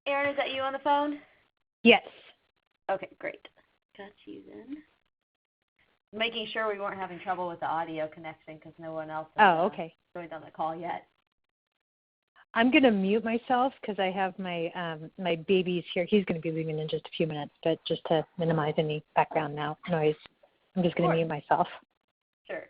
Erin, is that you on the phone? Yes. Okay, great. Got you then. Making sure we weren't having trouble with the audio connection because no one else has joined on the call yet. I'm going to mute myself because I have my my baby's here. He's going to be leaving in just a few minutes, but just to minimize any background noise, I'm just going to mute myself. Sure.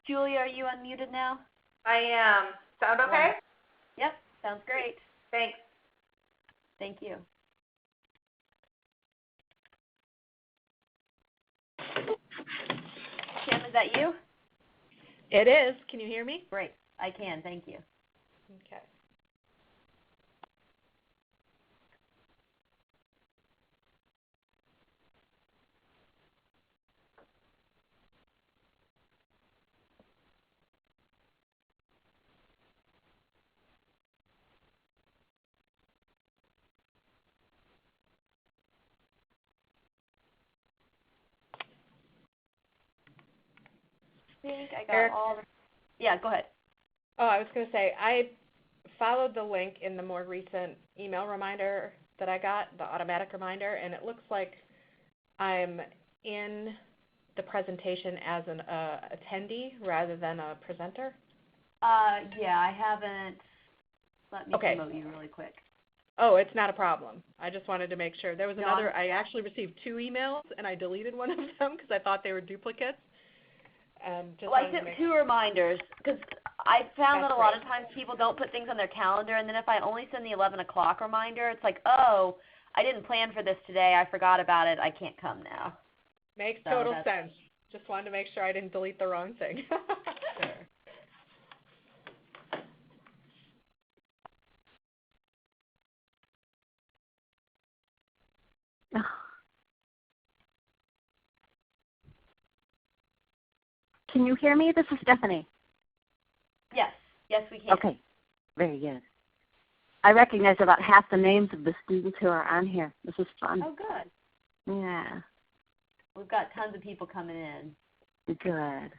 Julie, are you unmuted now? I am. Sound okay? Yep, sounds great. Thanks. Thank you. Kim, is that you? It is. Can you hear me? Great. I can. Thank you. Okay. I think I got all the... Yeah, go ahead. Oh, I was going to say, I followed the link in the more recent email reminder that I got, the automatic reminder, and it looks like I'm in the presentation as an attendee rather than a presenter. Yeah, I haven't. Let me promote you really quick. Oh, it's not a problem. I just wanted to make sure. There was another, I actually received 2 emails, and I deleted one of them because I thought they were duplicates. Well, I sent 2 reminders because I found that a lot of times people don't put things on their calendar, and then if I only send the 11 o'clock reminder, it's like, oh, I didn't plan for this today. I forgot about it. I can't come now. Makes total sense. Just wanted to make sure I didn't delete the wrong thing. Sure. Can you hear me? This is Stephanie. Yes. Yes, we can. Okay. Very good. I recognize about half the names of the students who are on here. This is fun. Oh, good. Yeah. We've got tons of people coming in. Good.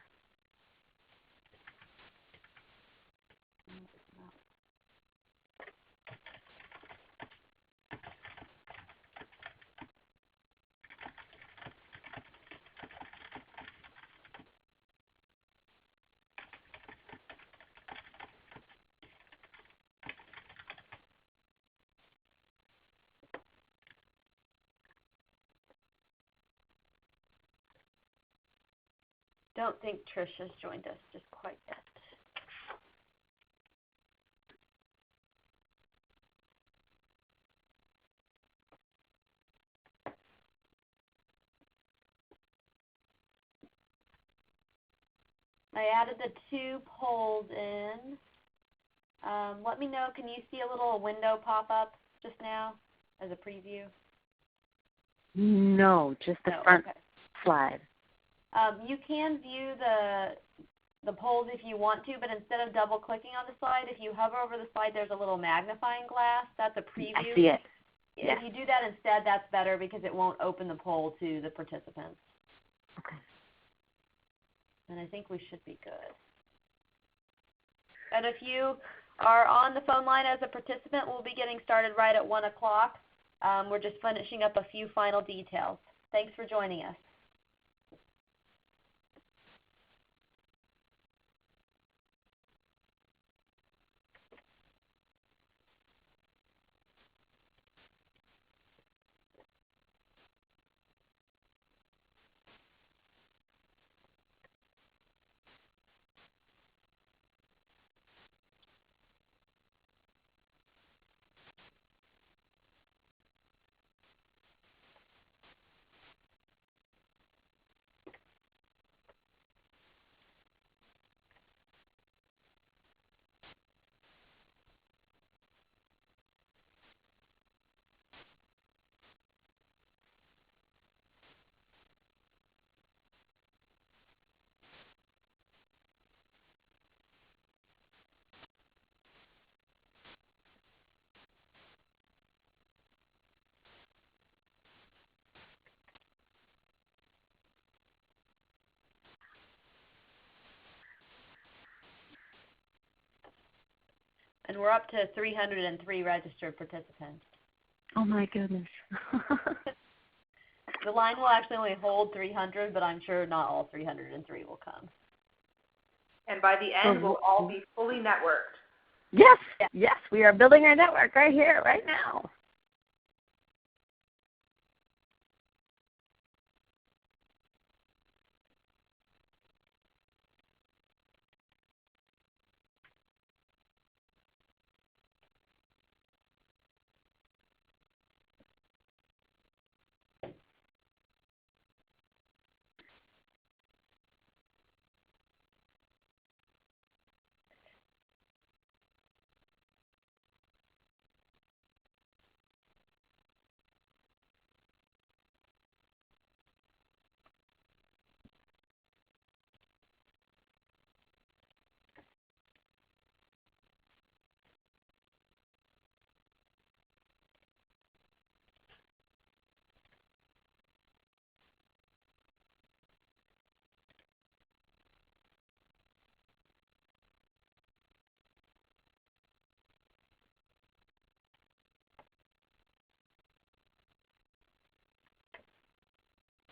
Don't think Trish has joined us just quite yet. I added the 2 polls in. Let me know, can you see a little window pop up just now as a preview? No, just the front slide. You can view the polls if you want to, but instead of double clicking on the slide, if you hover over the slide, there's a little magnifying glass. That's a preview. I see it. If you do that instead, that's better because it won't open the poll to the participants. Okay. And I think we should be good. And if you are on the phone line as a participant, we'll be getting started right at 1 o'clock. We're just finishing up a few final details. Thanks for joining us. And we're up to 303 registered participants. Oh my goodness. The line will actually only hold 300, but I'm sure not all 303 will come. And by the end, we'll all be fully networked. Yes, yes, we are building our network right here, right now.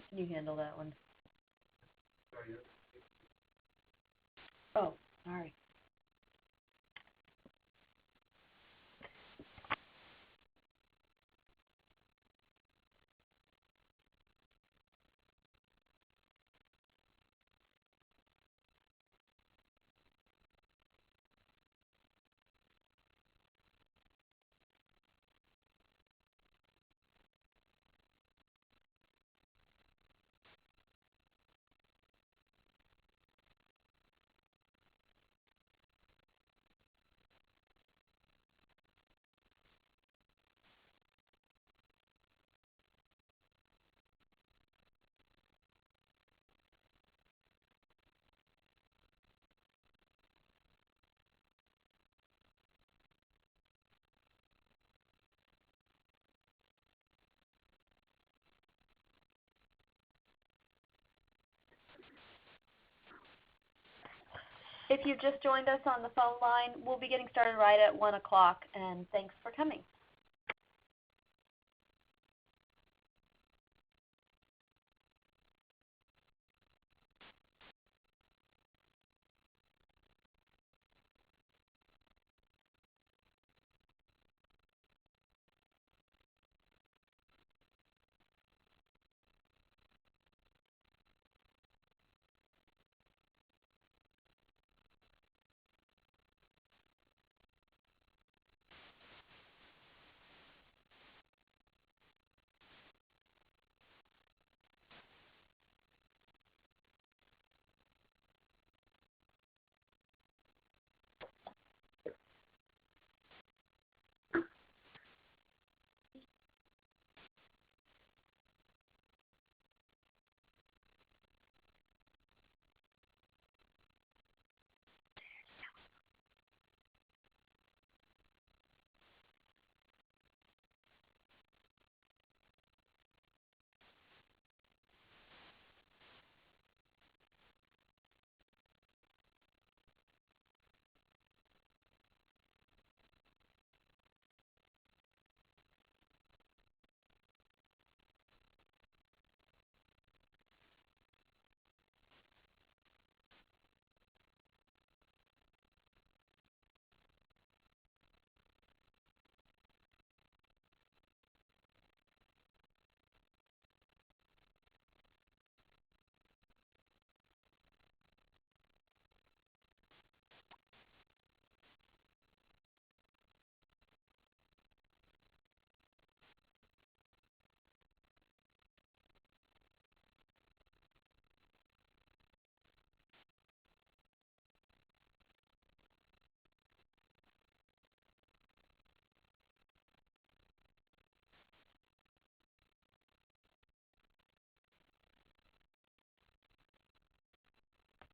Can you handle that one? Oh, sorry. If you've just joined us on the phone line, we'll be getting started right at 1 o'clock, and thanks for coming.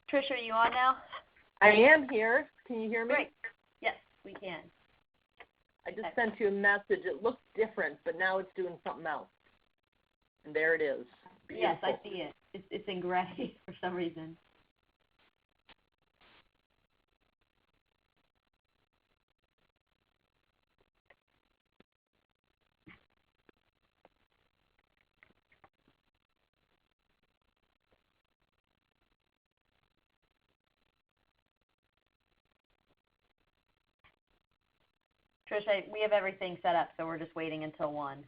Trish, are you on now? I am here. Can you hear me? Great. Yes, we can. I just sent you a message. It looks different, but now it's doing something else. And there it is. Beautiful. Yes, I see it. It's in gray for some reason. Trish, we have everything set up, so we're just waiting until 1.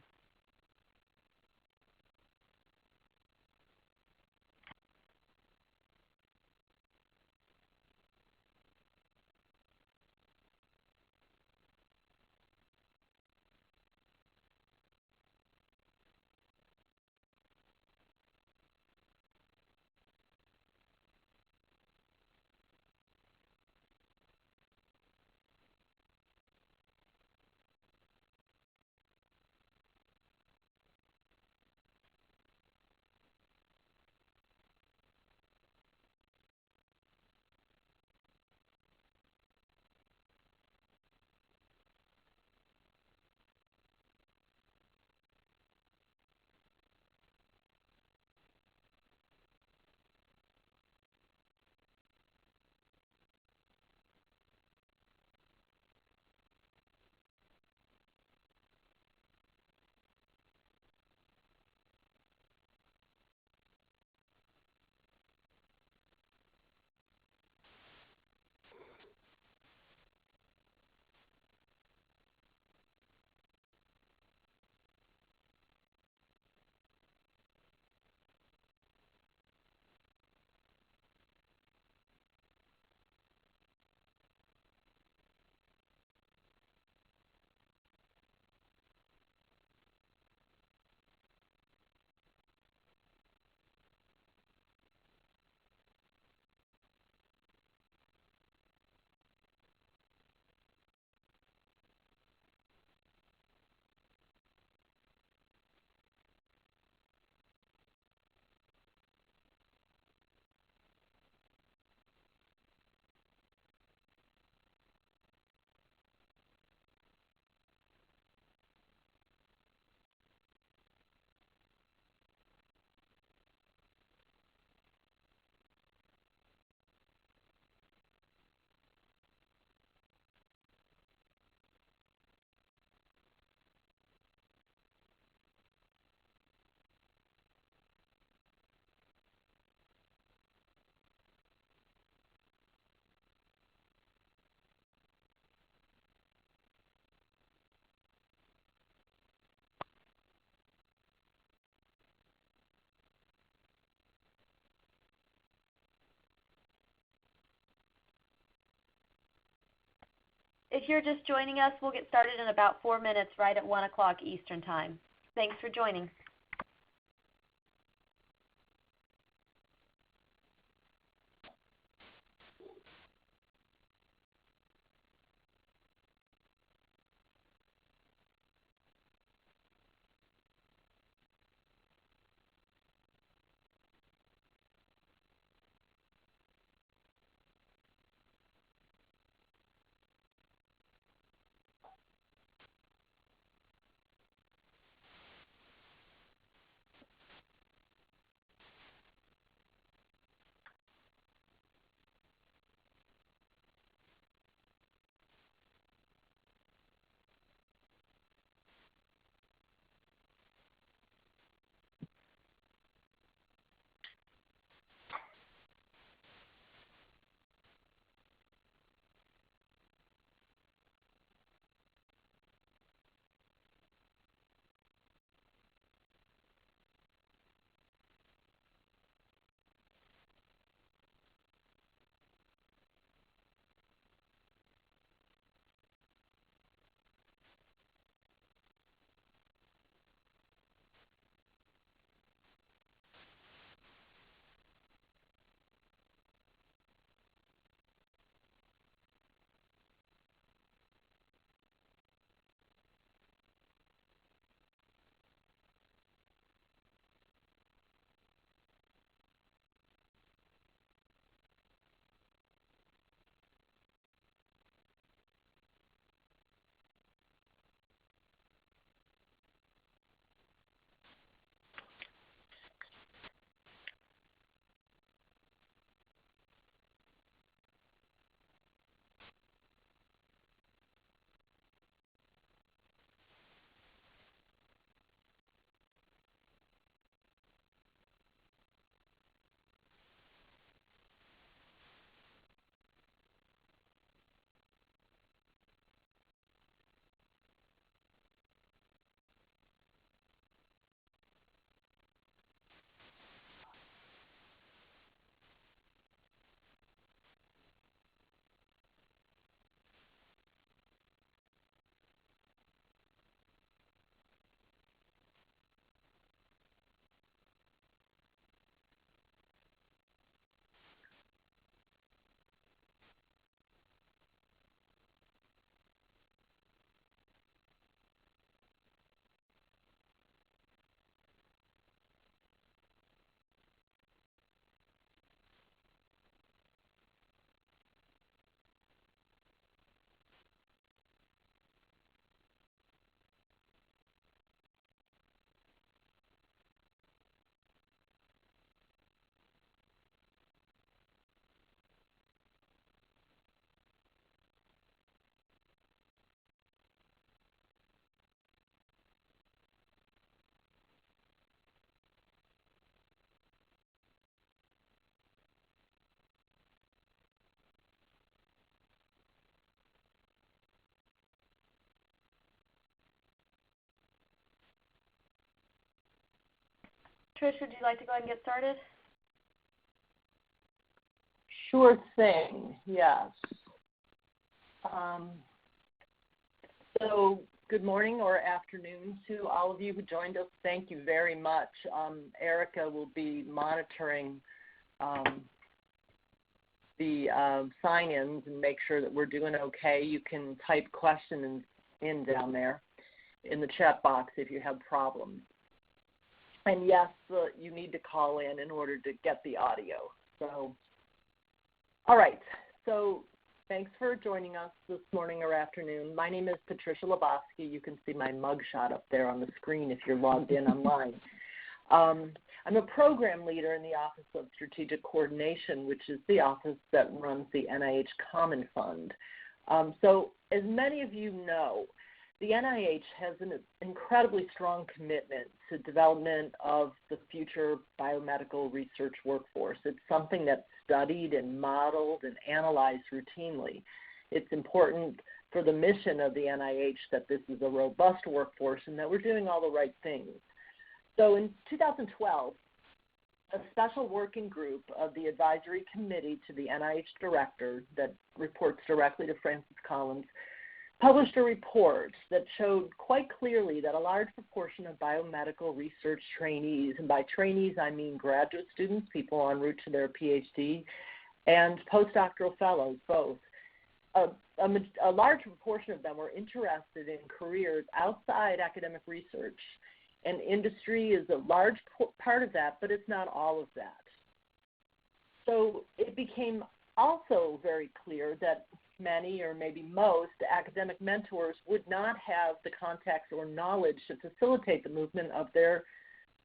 If you're just joining us, we'll get started in about 4 minutes, right at 1 o'clock Eastern Time. Thanks for joining. Trish, would you like to go ahead and get started? Sure thing, yes. So good morning or afternoon to all of you who joined us. Thank you very much. Erica will be monitoring the sign-ins and make sure that we're doing okay. You can type questions in down there in the chat box if you have problems. And yes, you need to call in order to get the audio. So, all right. So thanks for joining us this morning or afternoon. My name is Patricia Lebowski. You can see my mugshot up there on the screen if you're logged in online. I'm a program leader in the Office of Strategic Coordination, which is the office that runs the NIH Common Fund. So as many of you know, the NIH has an incredibly strong commitment to development of the future biomedical research workforce. It's something that's studied and modeled and analyzed routinely. It's important for the mission of the NIH that this is a robust workforce and that we're doing all the right things. So in 2012, a special working group of the advisory committee to the NIH director that reports directly to Francis Collins published a report that showed quite clearly that a large proportion of biomedical research trainees, and by trainees I mean graduate students, people en route to their PhD, and postdoctoral fellows, both. A large proportion of them were interested in careers outside academic research, and industry is a large part of that, but it's not all of that. So it became also very clear that many or maybe most academic mentors would not have the context or knowledge to facilitate the movement of their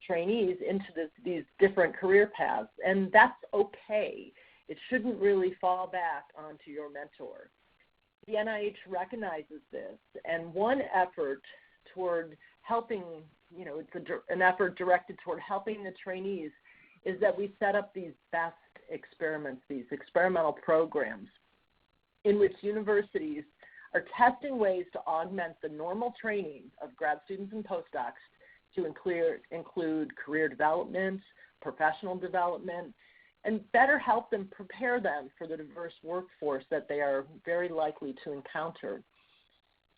trainees into these different career paths. And that's okay. It shouldn't really fall back onto your mentor. The NIH recognizes this, and one effort toward helping, it's an effort directed toward helping the trainees is that we set up these best experiments, these experimental programs, in which universities are testing ways to augment the normal training of grad students and postdocs to include career development, professional development, and better help them prepare them for the diverse workforce that they are very likely to encounter.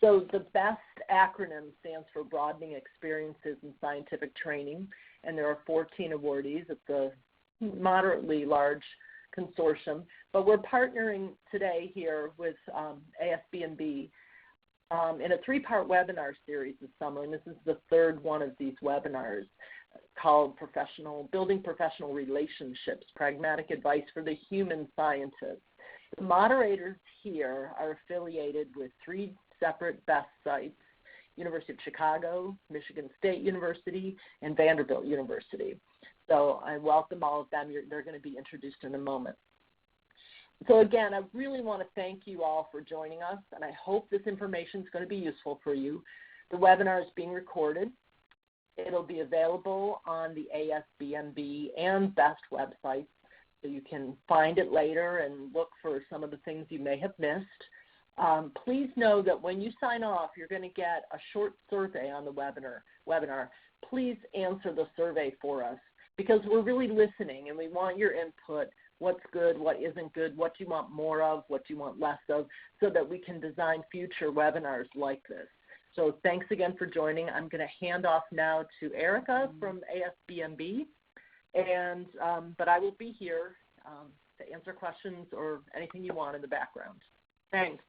So the BEST acronym stands for Broadening Experiences in Scientific Training, and there are 14 awardees. It's a moderately large consortium, but we're partnering today here with ASBMB in a 3-part webinar series this summer, and this is the third one of these webinars called Building Professional Relationships, Pragmatic Advice for the Human Scientist. The moderators here are affiliated with 3 separate BEST sites: University of Chicago, Michigan State University, and Vanderbilt University. So I welcome all of them. They're going to be introduced in a moment. So again, I really want to thank you all for joining us, and I hope this information is going to be useful for you. The webinar is being recorded. It'll be available on the ASBMB and BEST websites, so you can find it later and look for some of the things you may have missed. Please know that when you sign off, you're going to get a short survey on the webinar. Please answer the survey for us, because we're really listening and we want your input. What's good, what isn't good, what do you want more of, what do you want less of, so that we can design future webinars like this. So thanks again for joining. I'm going to hand off now to Erica from ASBMB, but I will be here to answer questions or anything you want in the background. Thanks.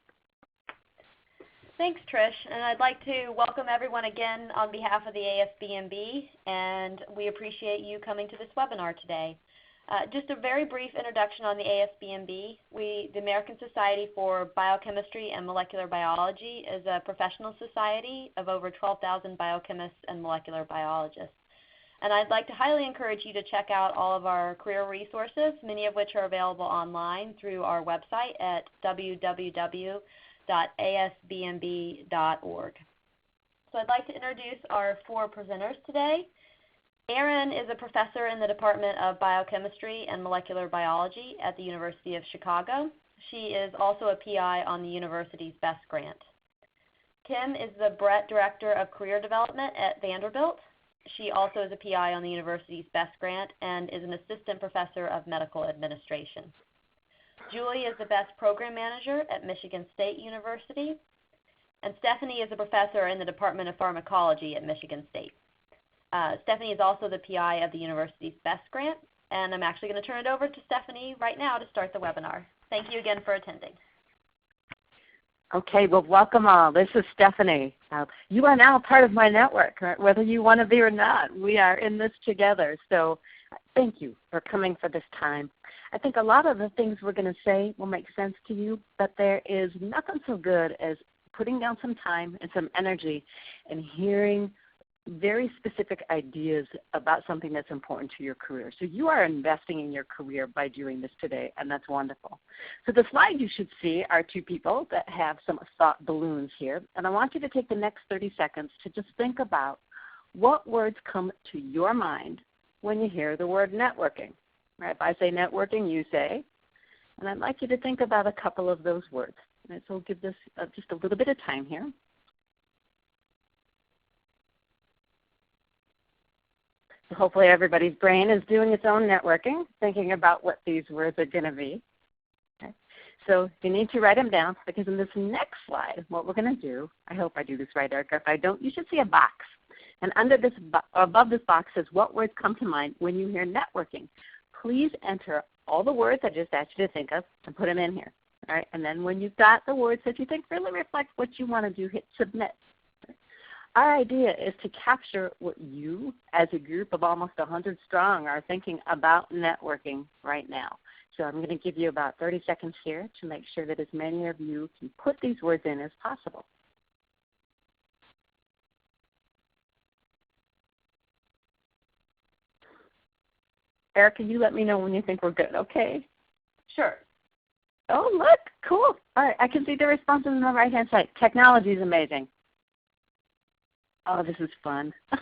Thanks, Trish, and I'd like to welcome everyone again on behalf of the ASBMB, and we appreciate you coming to this webinar today. Just a very brief introduction on the ASBMB. The American Society for Biochemistry and Molecular Biology is a professional society of over 12,000 biochemists and molecular biologists. And I'd like to highly encourage you to check out all of our career resources, many of which are available online through our website at www.asbmb.org. So I'd like to introduce our 4 presenters today. Erin is a professor in the Department of Biochemistry and Molecular Biology at the University of Chicago. She is also a PI on the university's BEST grant. Kim is the Brett Director of Career Development at Vanderbilt, She also is a PI on the university's BEST grant and is an assistant professor of medical administration. Julie is the BEST program manager at Michigan State University. And Stephanie is a professor in the Department of Pharmacology at Michigan State. Stephanie is also the PI of the university's BEST grant, and I'm actually going to turn it over to Stephanie right now to start the webinar. Thank you again for attending. Okay, well, welcome all. This is Stephanie. You are now part of my network, right? Whether you want to be or not. We are in this together. So thank you for coming for this time. I think a lot of the things we're going to say will make sense to you, but there is nothing so good as putting down some time and some energy and hearing very specific ideas about something that's important to your career. So you are investing in your career by doing this today, and that's wonderful. So the slide you should see are two people that have some thought balloons here, and I want you to take the next 30 seconds to just think about what words come to your mind when you hear the word networking. Right? If I say networking, you say, and I'd like you to think about a couple of those words. Right, so we'll give this just a little bit of time here. So hopefully everybody's brain is doing its own networking, thinking about what these words are going to be. Okay. So you need to write them down, because in this next slide, what we're going to do, I hope I do this right, Erica. If I don't, you should see a box. And under this, above this box says, what words come to mind when you hear networking? Please enter all the words I just asked you to think of and put them in here. All right? And then when you've got the words that you think really reflect what you want to do, hit submit. Our idea is to capture what you, as a group of almost 100 strong, are thinking about networking right now. So I'm going to give you about 30 seconds here to make sure that as many of you can put these words in as possible. Erica, you let me know when you think we're good, okay? Sure. Oh, look, cool. All right, I can see the responses on the right-hand side. Technology is amazing. Oh, this is fun. All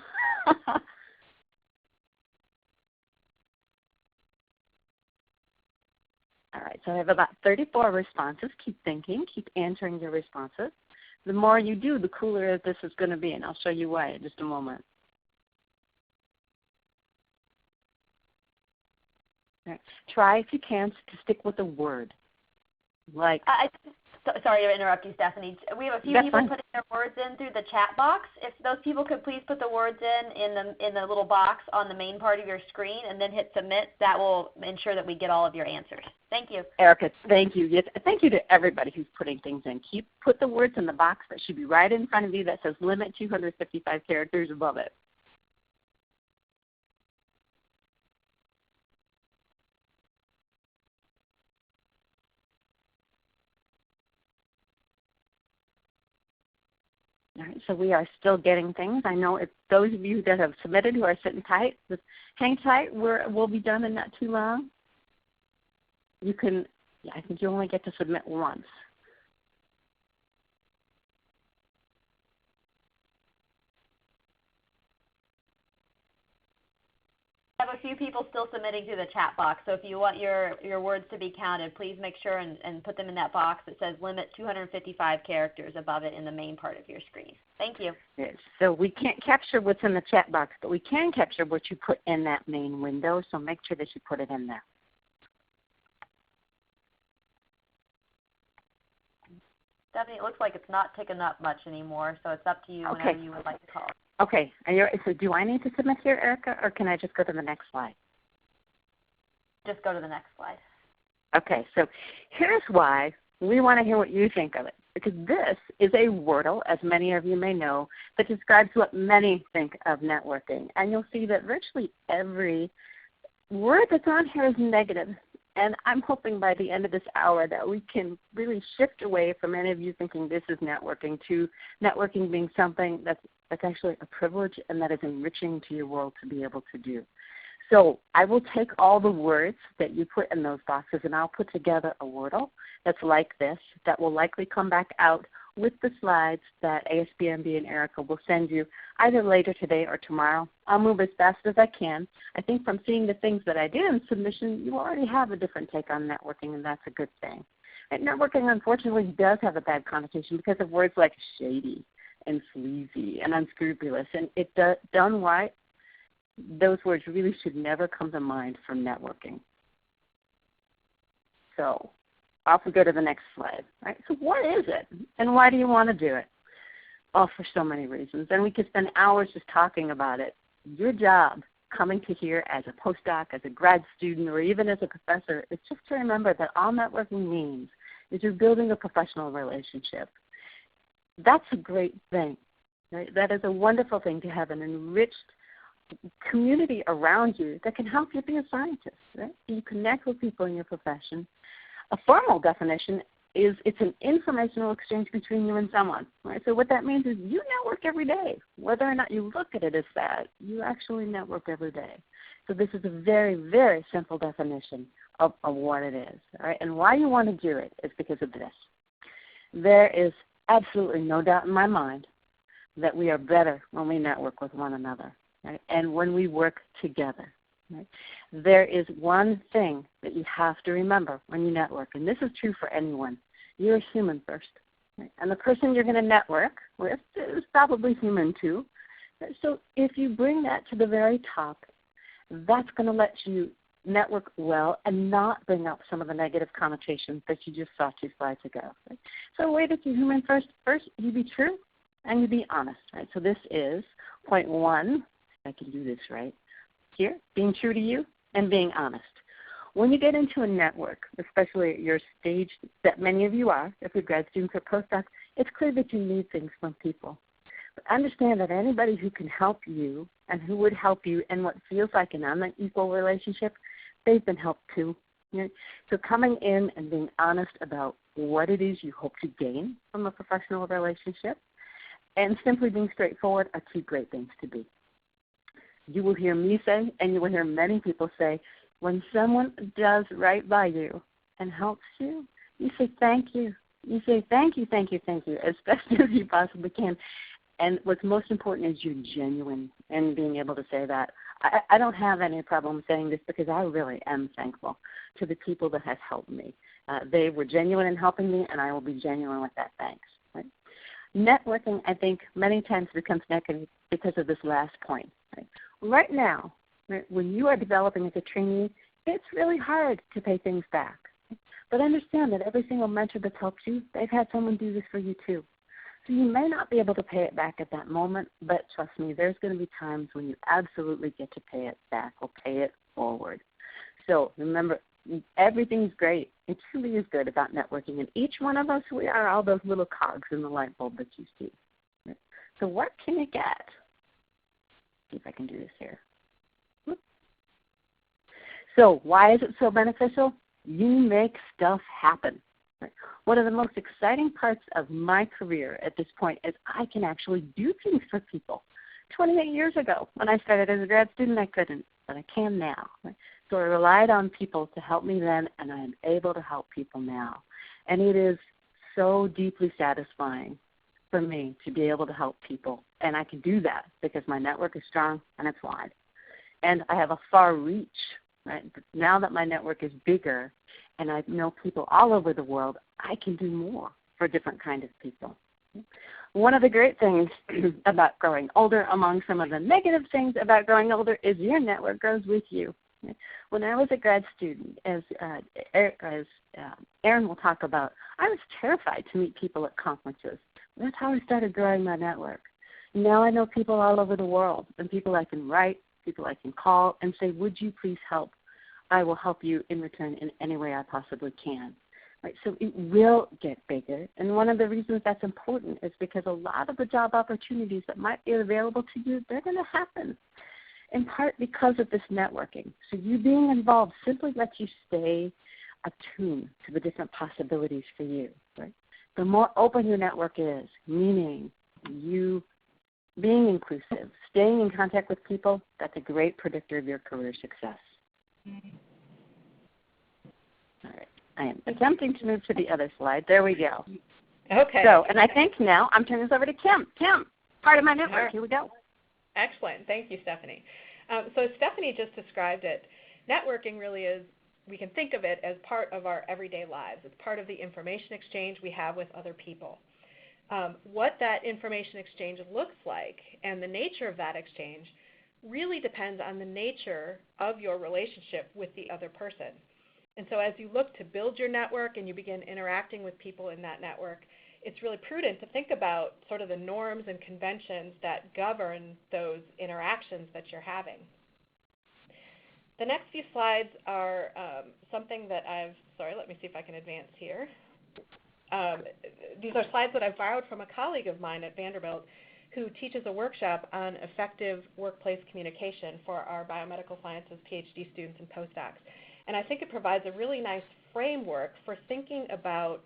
right, so I have about 34 responses. Keep thinking. Keep answering your responses. The more you do, the cooler this is going to be, and I'll show you why in just a moment. All right. Try, if you can, to stick with a word. Like, sorry to interrupt you, Stephanie. We have a few people putting their words in through the chat box. If those people could please put the words in the little box on the main part of your screen and then hit submit, that will ensure that we get all of your answers. Thank you. Erica, thank you. Yes, thank you to everybody who's putting things in. Put the words in the box that should be right in front of you that says limit 255 characters above it. All right, so we are still getting things. I know if those of you that have submitted who are sitting tight, just hang tight. We'll be done in not too long. You can, I think you only get to submit once. I have a few people still submitting through the chat box, so if you want your words to be counted, please make sure and put them in that box that says limit 255 characters above it in the main part of your screen. Thank you. Yes. So we can't capture what's in the chat box, but we can capture what you put in that main window, so make sure that you put it in there. Stephanie, it looks like it's not ticking up much anymore, so it's up to you whenever you would like to call. Okay. So do I need to submit here, Erica, or can I just go to the next slide? Just go to the next slide. Okay. So here's why we want to hear what you think of it, because this is a wordle, as many of you may know, that describes what many think of networking. And you'll see that virtually every word that's on here is negative. And I'm hoping by the end of this hour that we can really shift away from any of you thinking this is networking to networking being something that's actually a privilege and that is enriching to your world to be able to do. So I will take all the words that you put in those boxes and I'll put together a wordle that's like this that will likely come back out with the slides that ASBMB and Erica will send you either later today or tomorrow. I'll move as fast as I can. I think from seeing the things that I did in submission, you already have a different take on networking, and that's a good thing. And networking, unfortunately, does have a bad connotation because of words like shady and sleazy and unscrupulous. And it done right, those words really should never come to mind for networking. So off we go to the next slide. Right? So what is it, and why do you want to do it? Well, for so many reasons, and we could spend hours just talking about it. Your job coming to here as a postdoc, as a grad student, or even as a professor is just to remember that all networking means is you're building a professional relationship. That's a great thing. Right? That is a wonderful thing to have an enriched community around you that can help you be a scientist. Right? You connect with people in your profession. A formal definition is it's an informational exchange between you and someone. Right? So what that means is you network every day. Whether or not you look at it as that, you actually network every day. So this is a very, very simple definition of what it is. All right? And why you want to do it is because of this. There is absolutely no doubt in my mind that we are better when we network with one another, right? And when we work together. Right? There is one thing that you have to remember when you network, and this is true for anyone. You're a human first. Right? And the person you're going to network with is probably human too. So if you bring that to the very top, that's going to let you network well and not bring up some of the negative connotations that you just saw 2 slides ago. Right? So the way that you're human first, you be true and you be honest. Right? So this is point 1. I can do this right here, being true to you and being honest. When you get into a network, especially at your stage that many of you are, if you're grad students or postdocs, it's clear that you need things from people. But understand that anybody who can help you and who would help you in what feels like an unequal relationship, they've been helped too. Right? So coming in and being honest about what it is you hope to gain from a professional relationship and simply being straightforward are 2 great things to be. You will hear me say, and you will hear many people say, when someone does right by you and helps you, you say thank you. You say thank you, thank you, thank you, as best as you possibly can. And what's most important is you're genuine in being able to say that. I don't have any problem saying this because I really am thankful to the people that have helped me. They were genuine in helping me, and I will be genuine with that thanks. Right? Networking, I think, many times becomes negative because of this last point. Right now, right, when you are developing as a trainee, it's really hard to pay things back. But understand that every single mentor that's helped you, they've had someone do this for you too. So you may not be able to pay it back at that moment, but trust me, there's going to be times when you absolutely get to pay it back or pay it forward. So remember, everything's great. It truly is good about networking. And each one of us, we are all those little cogs in the light bulb that you see. Right? So what can you get? See if I can do this here. So why is it so beneficial? You make stuff happen. Right? One of the most exciting parts of my career at this point is I can actually do things for people. 28 years ago when I started as a grad student, I couldn't, but I can now. Right? So I relied on people to help me then, and I am able to help people now. And it is so deeply satisfying for me to be able to help people. And I can do that because my network is strong and it's wide. And I have a far reach. Right? Now that my network is bigger and I know people all over the world, I can do more for different kinds of people. One of the great things about growing older, among some of the negative things about growing older, is your network grows with you. When I was a grad student, as Erin will talk about, I was terrified to meet people at conferences. That's how I started growing my network. Now I know people all over the world, and people I can write, people I can call and say, would you please help? I will help you in return in any way I possibly can. Right? So it will get bigger. And one of the reasons that's important is because a lot of the job opportunities that might be available to you, they're going to happen, in part because of this networking. So you being involved simply lets you stay attuned to the different possibilities for you. Right? The more open your network is, meaning you being inclusive, staying in contact with people, that's a great predictor of your career success. All right. I am attempting to move to the other slide. There we go. Okay. So, and I think now I'm turning this over to Kim. Kim, part of my network. Right. Here we go. Excellent. Thank you, Stephanie. So Stephanie just described it. Networking really is, we can think of it as part of our everyday lives. It's part of the information exchange we have with other people. What that information exchange looks like and the nature of that exchange really depends on the nature of your relationship with the other person. And so as you look to build your network and you begin interacting with people in that network, it's really prudent to think about sort of the norms and conventions that govern those interactions that you're having. The next few slides are something that let me see if I can advance here. These are slides that I've borrowed from a colleague of mine at Vanderbilt who teaches a workshop on effective workplace communication for our biomedical sciences PhD students and postdocs. And I think it provides a really nice framework for thinking about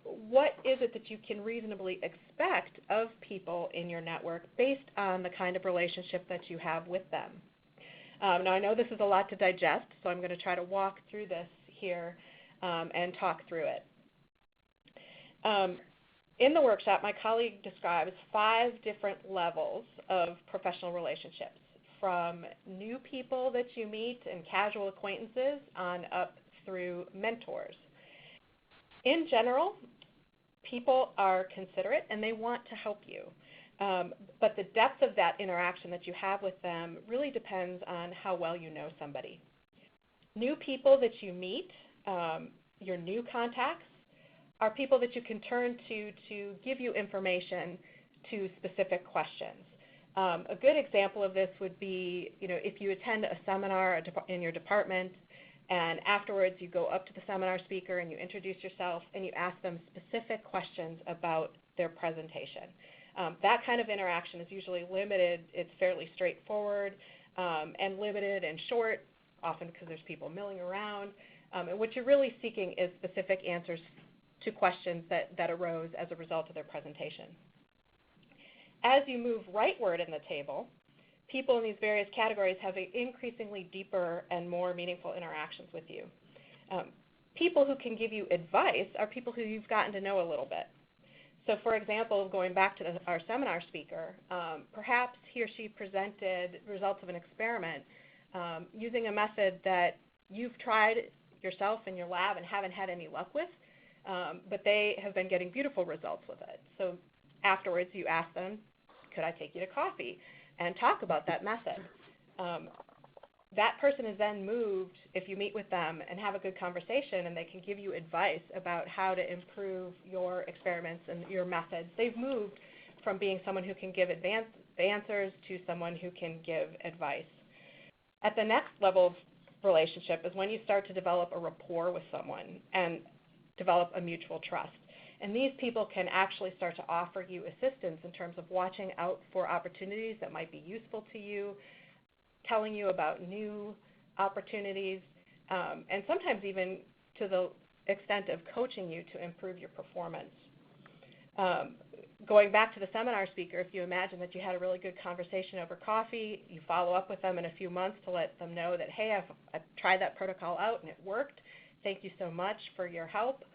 what is it that you can reasonably expect of people in your network based on the kind of relationship that you have with them. Now I know this is a lot to digest, so I'm going to try to walk through this here and talk through it. In the workshop, my colleague describes 5 different levels of professional relationships, from new people that you meet and casual acquaintances on up through mentors. In general, people are considerate and they want to help you, but the depth of that interaction that you have with them really depends on how well you know somebody. New people that you meet, your new contacts, are people that you can turn to give you information to specific questions. A good example of this would be, if you attend a seminar in your department and afterwards you go up to the seminar speaker and you introduce yourself and you ask them specific questions about their presentation. That kind of interaction is usually limited. It's fairly straightforward and limited and short, often because there's people milling around. And what you're really seeking is specific answers to questions that arose as a result of their presentation. As you move rightward in the table, people in these various categories have increasingly deeper and more meaningful interactions with you. People who can give you advice are people who you've gotten to know a little bit. So for example, going back to our seminar speaker, perhaps he or she presented results of an experiment using a method that you've tried yourself in your lab and haven't had any luck with, but they have been getting beautiful results with it. So afterwards you ask them, could I take you to coffee and talk about that method? That person is then moved, if you meet with them and have a good conversation and they can give you advice about how to improve your experiments and your methods, they've moved from being someone who can give advanced answers to someone who can give advice. At the next level of relationship is when you start to develop a rapport with someone and develop a mutual trust. And these people can actually start to offer you assistance in terms of watching out for opportunities that might be useful to you, telling you about new opportunities, and sometimes even to the extent of coaching you to improve your performance. Going back to the seminar speaker, if you imagine that you had a really good conversation over coffee, you follow up with them in a few months to let them know that, hey, I've tried that protocol out and it worked. Thank you so much for your help.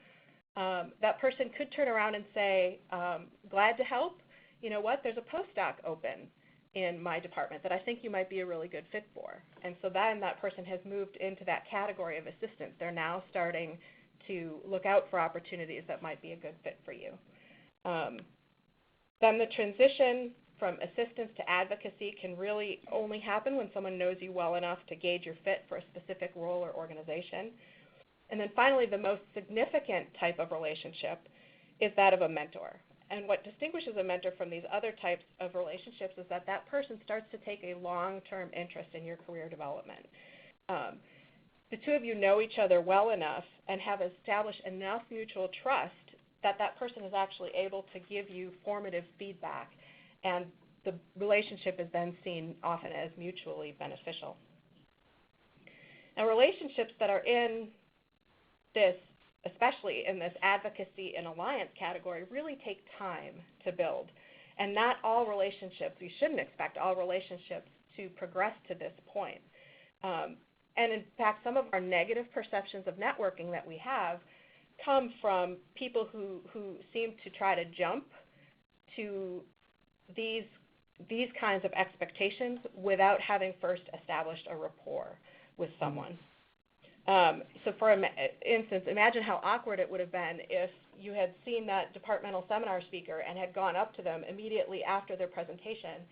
That person could turn around and say, glad to help. You know what, there's a postdoc open in my department that I think you might be a really good fit for. And so then that person has moved into that category of assistance. They're now starting to look out for opportunities that might be a good fit for you. Then the transition from assistance to advocacy can really only happen when someone knows you well enough to gauge your fit for a specific role or organization. And then finally, the most significant type of relationship is that of a mentor. And what distinguishes a mentor from these other types of relationships is that that person starts to take a long-term interest in your career development. The two of you know each other well enough and have established enough mutual trust that that person is actually able to give you formative feedback, and the relationship is then seen often as mutually beneficial. Now, relationships that are in this, especially in this advocacy and alliance category, really take time to build. And not all relationships, we shouldn't expect all relationships to progress to this point. And in fact, some of our negative perceptions of networking that we have come from people who seem to try to jump to these kinds of expectations without having first established a rapport with someone. So for instance, imagine how awkward it would have been if you had seen that departmental seminar speaker and had gone up to them immediately after their presentation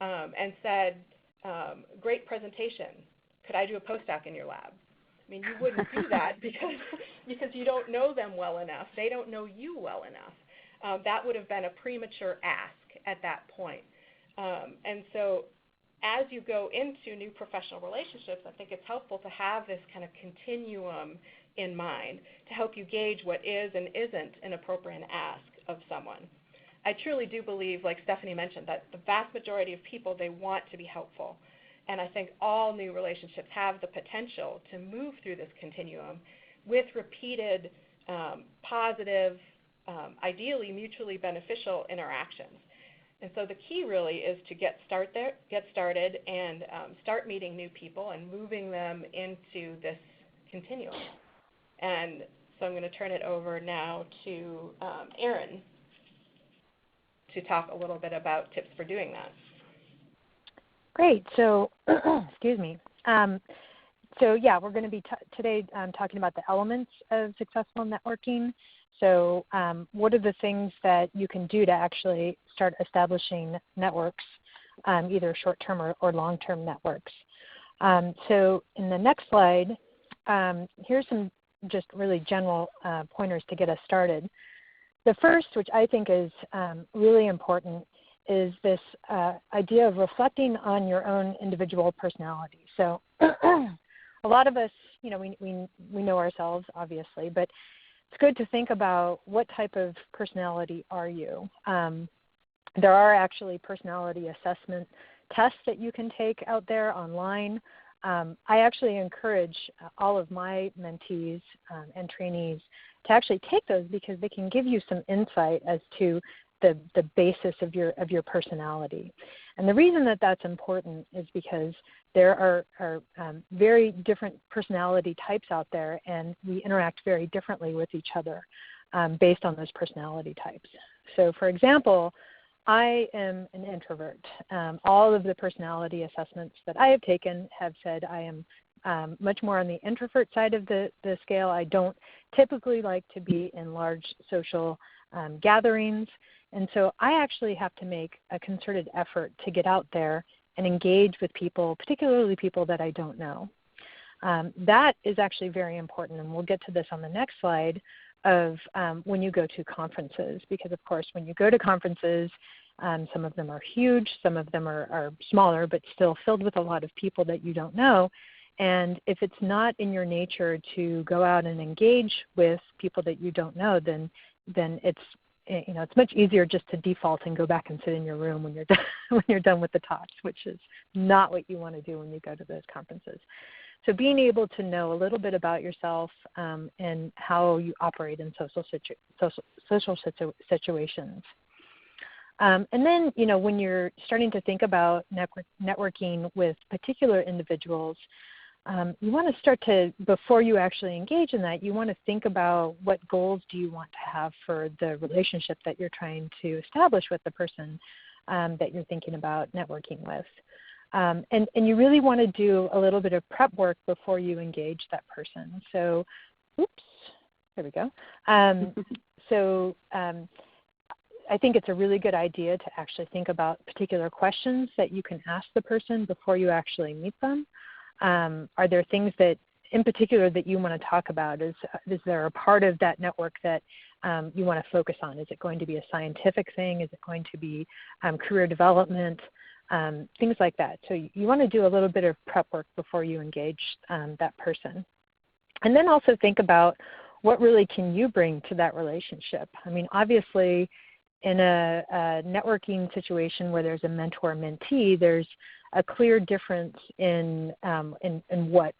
and said, great presentation. Could I do a postdoc in your lab? I mean, you wouldn't do that because you don't know them well enough. They don't know you well enough. That would have been a premature ask at that point. And so as you go into new professional relationships, I think it's helpful to have this kind of continuum in mind to help you gauge what is and isn't an appropriate ask of someone. I truly do believe, like Stephanie mentioned, that the vast majority of people, they want to be helpful. And I think all new relationships have the potential to move through this continuum with repeated, positive, ideally mutually beneficial interactions. And so the key really is to get started and start meeting new people and moving them into this continuum. And so I'm going to turn it over now to Erin to talk a little bit about tips for doing that. Great. So, excuse me. So yeah, we're going to be today talking about the elements of successful networking. So what are the things that you can do to actually start establishing networks, either short-term or long-term networks? So in the next slide, here's some just really general pointers to get us started. The first, which I think is really important, is this idea of reflecting on your own individual personality. So a lot of us, you know, we know ourselves, obviously, but it's good to think about what type of personality are you. There are actually personality assessment tests that you can take out there online. I actually encourage all of my mentees and trainees to actually take those because they can give you some insight as to the basis of your personality. And the reason that that's important is because there are very different personality types out there, and we interact very differently with each other based on those personality types. So for example, I am an introvert. All of the personality assessments that I have taken have said I am much more on the introvert side of the scale. I don't typically like to be in large social gatherings. And so I actually have to make a concerted effort to get out there and engage with people, particularly people that I don't know. That is actually very important, and we'll get to this on the next slide, of when you go to conferences, because of course when you go to conferences, some of them are huge, some of them are smaller, but still filled with a lot of people that you don't know. And if it's not in your nature to go out and engage with people that you don't know, then it's much easier just to default and go back and sit in your room when you're done with the talks, which is not what you want to do when you go to those conferences. So being able to know a little bit about yourself and how you operate in social situations. And then, when you're starting to think about networking with particular individuals, you want to start to, before you actually engage in that, you want to think about what goals do you want to have for the relationship that you're trying to establish with the person that you're thinking about networking with. And you really want to do a little bit of prep work before you engage that person. So, there we go. I think it's a really good idea to actually think about particular questions that you can ask the person before you actually meet them. Are there things that, in particular, that you want to talk about? Is there a part of that network that you want to focus on? Is it going to be a scientific thing? Is it going to be career development? Things like that. So you want to do a little bit of prep work before you engage that person. And then also think about what really can you bring to that relationship. I mean, obviously, in a networking situation where there's a mentor-mentee, there's a clear difference in what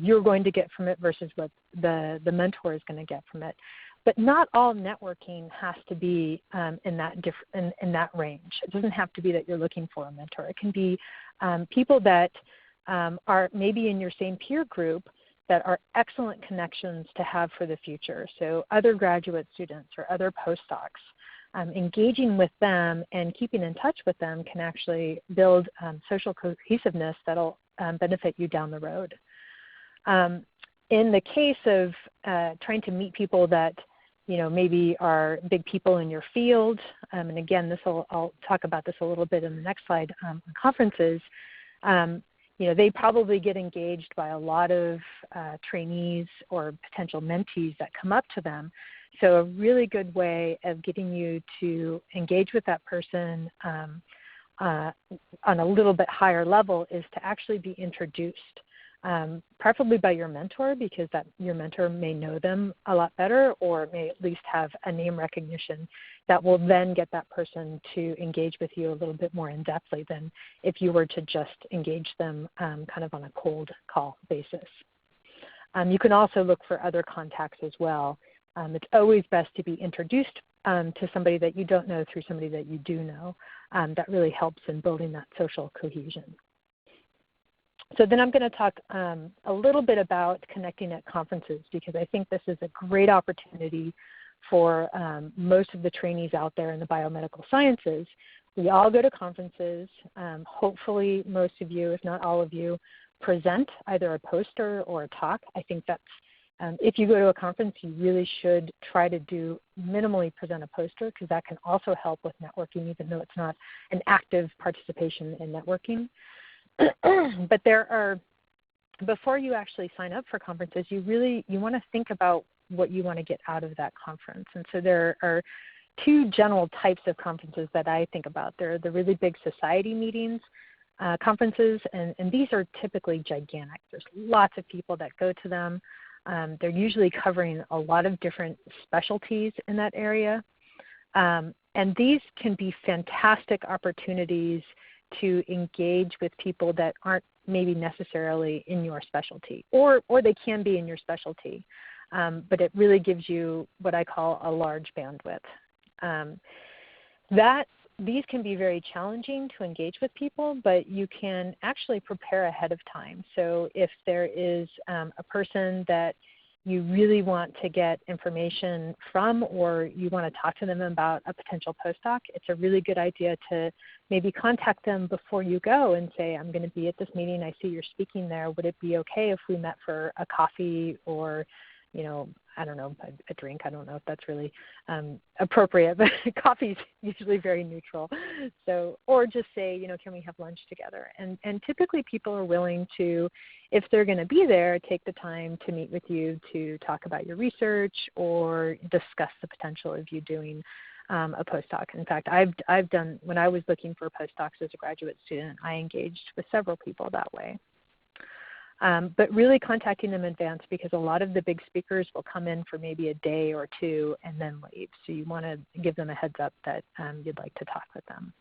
you're going to get from it versus what the mentor is going to get from it. But not all networking has to be in that range. It doesn't have to be that you're looking for a mentor. It can be people that are maybe in your same peer group that are excellent connections to have for the future. So other graduate students or other postdocs. Engaging with them and keeping in touch with them can actually build social cohesiveness that will benefit you down the road. In the case of trying to meet people that maybe are big people in your field, and again, I'll talk about this a little bit in the next slide on conferences. They probably get engaged by a lot of trainees or potential mentees that come up to them. So a really good way of getting you to engage with that person on a little bit higher level is to actually be introduced, preferably by your mentor, because your mentor may know them a lot better or may at least have a name recognition that will then get that person to engage with you a little bit more in-depthly than if you were to just engage them kind of on a cold call basis. You can also look for other contacts as well. It's always best to be introduced to somebody that you don't know through somebody that you do know. That really helps in building that social cohesion. So then I'm going to talk a little bit about connecting at conferences, because I think this is a great opportunity for most of the trainees out there in the biomedical sciences. We all go to conferences. Hopefully most of you, if not all of you, present either a poster or a talk. I think that's, if you go to a conference, you really should try to minimally present a poster, because that can also help with networking, even though it's not an active participation in networking. But before you actually sign up for conferences, you want to think about what you want to get out of that conference. And so there are two general types of conferences that I think about. There are the really big society meetings, conferences, and these are typically gigantic. There's lots of people that go to them. They're usually covering a lot of different specialties in that area. And these can be fantastic opportunities to engage with people that aren't maybe necessarily in your specialty, or they can be in your specialty, but it really gives you what I call a large bandwidth. These can be very challenging to engage with people, but you can actually prepare ahead of time. So if there is a person that you really want to get information from, or you want to talk to them about a potential postdoc, it's a really good idea to maybe contact them before you go and say, I'm going to be at this meeting, I see you're speaking there, would it be okay if we met for a coffee or, I don't know, a drink? I don't know if that's really appropriate, but coffee is usually very neutral. So, or just say, can we have lunch together? And typically people are willing to, if they're going to be there, take the time to meet with you to talk about your research or discuss the potential of you doing a postdoc. In fact, I've done, when I was looking for postdocs as a graduate student, I engaged with several people that way. But really contacting them in advance, because a lot of the big speakers will come in for maybe a day or two and then leave. So you want to give them a heads up that you'd like to talk with them.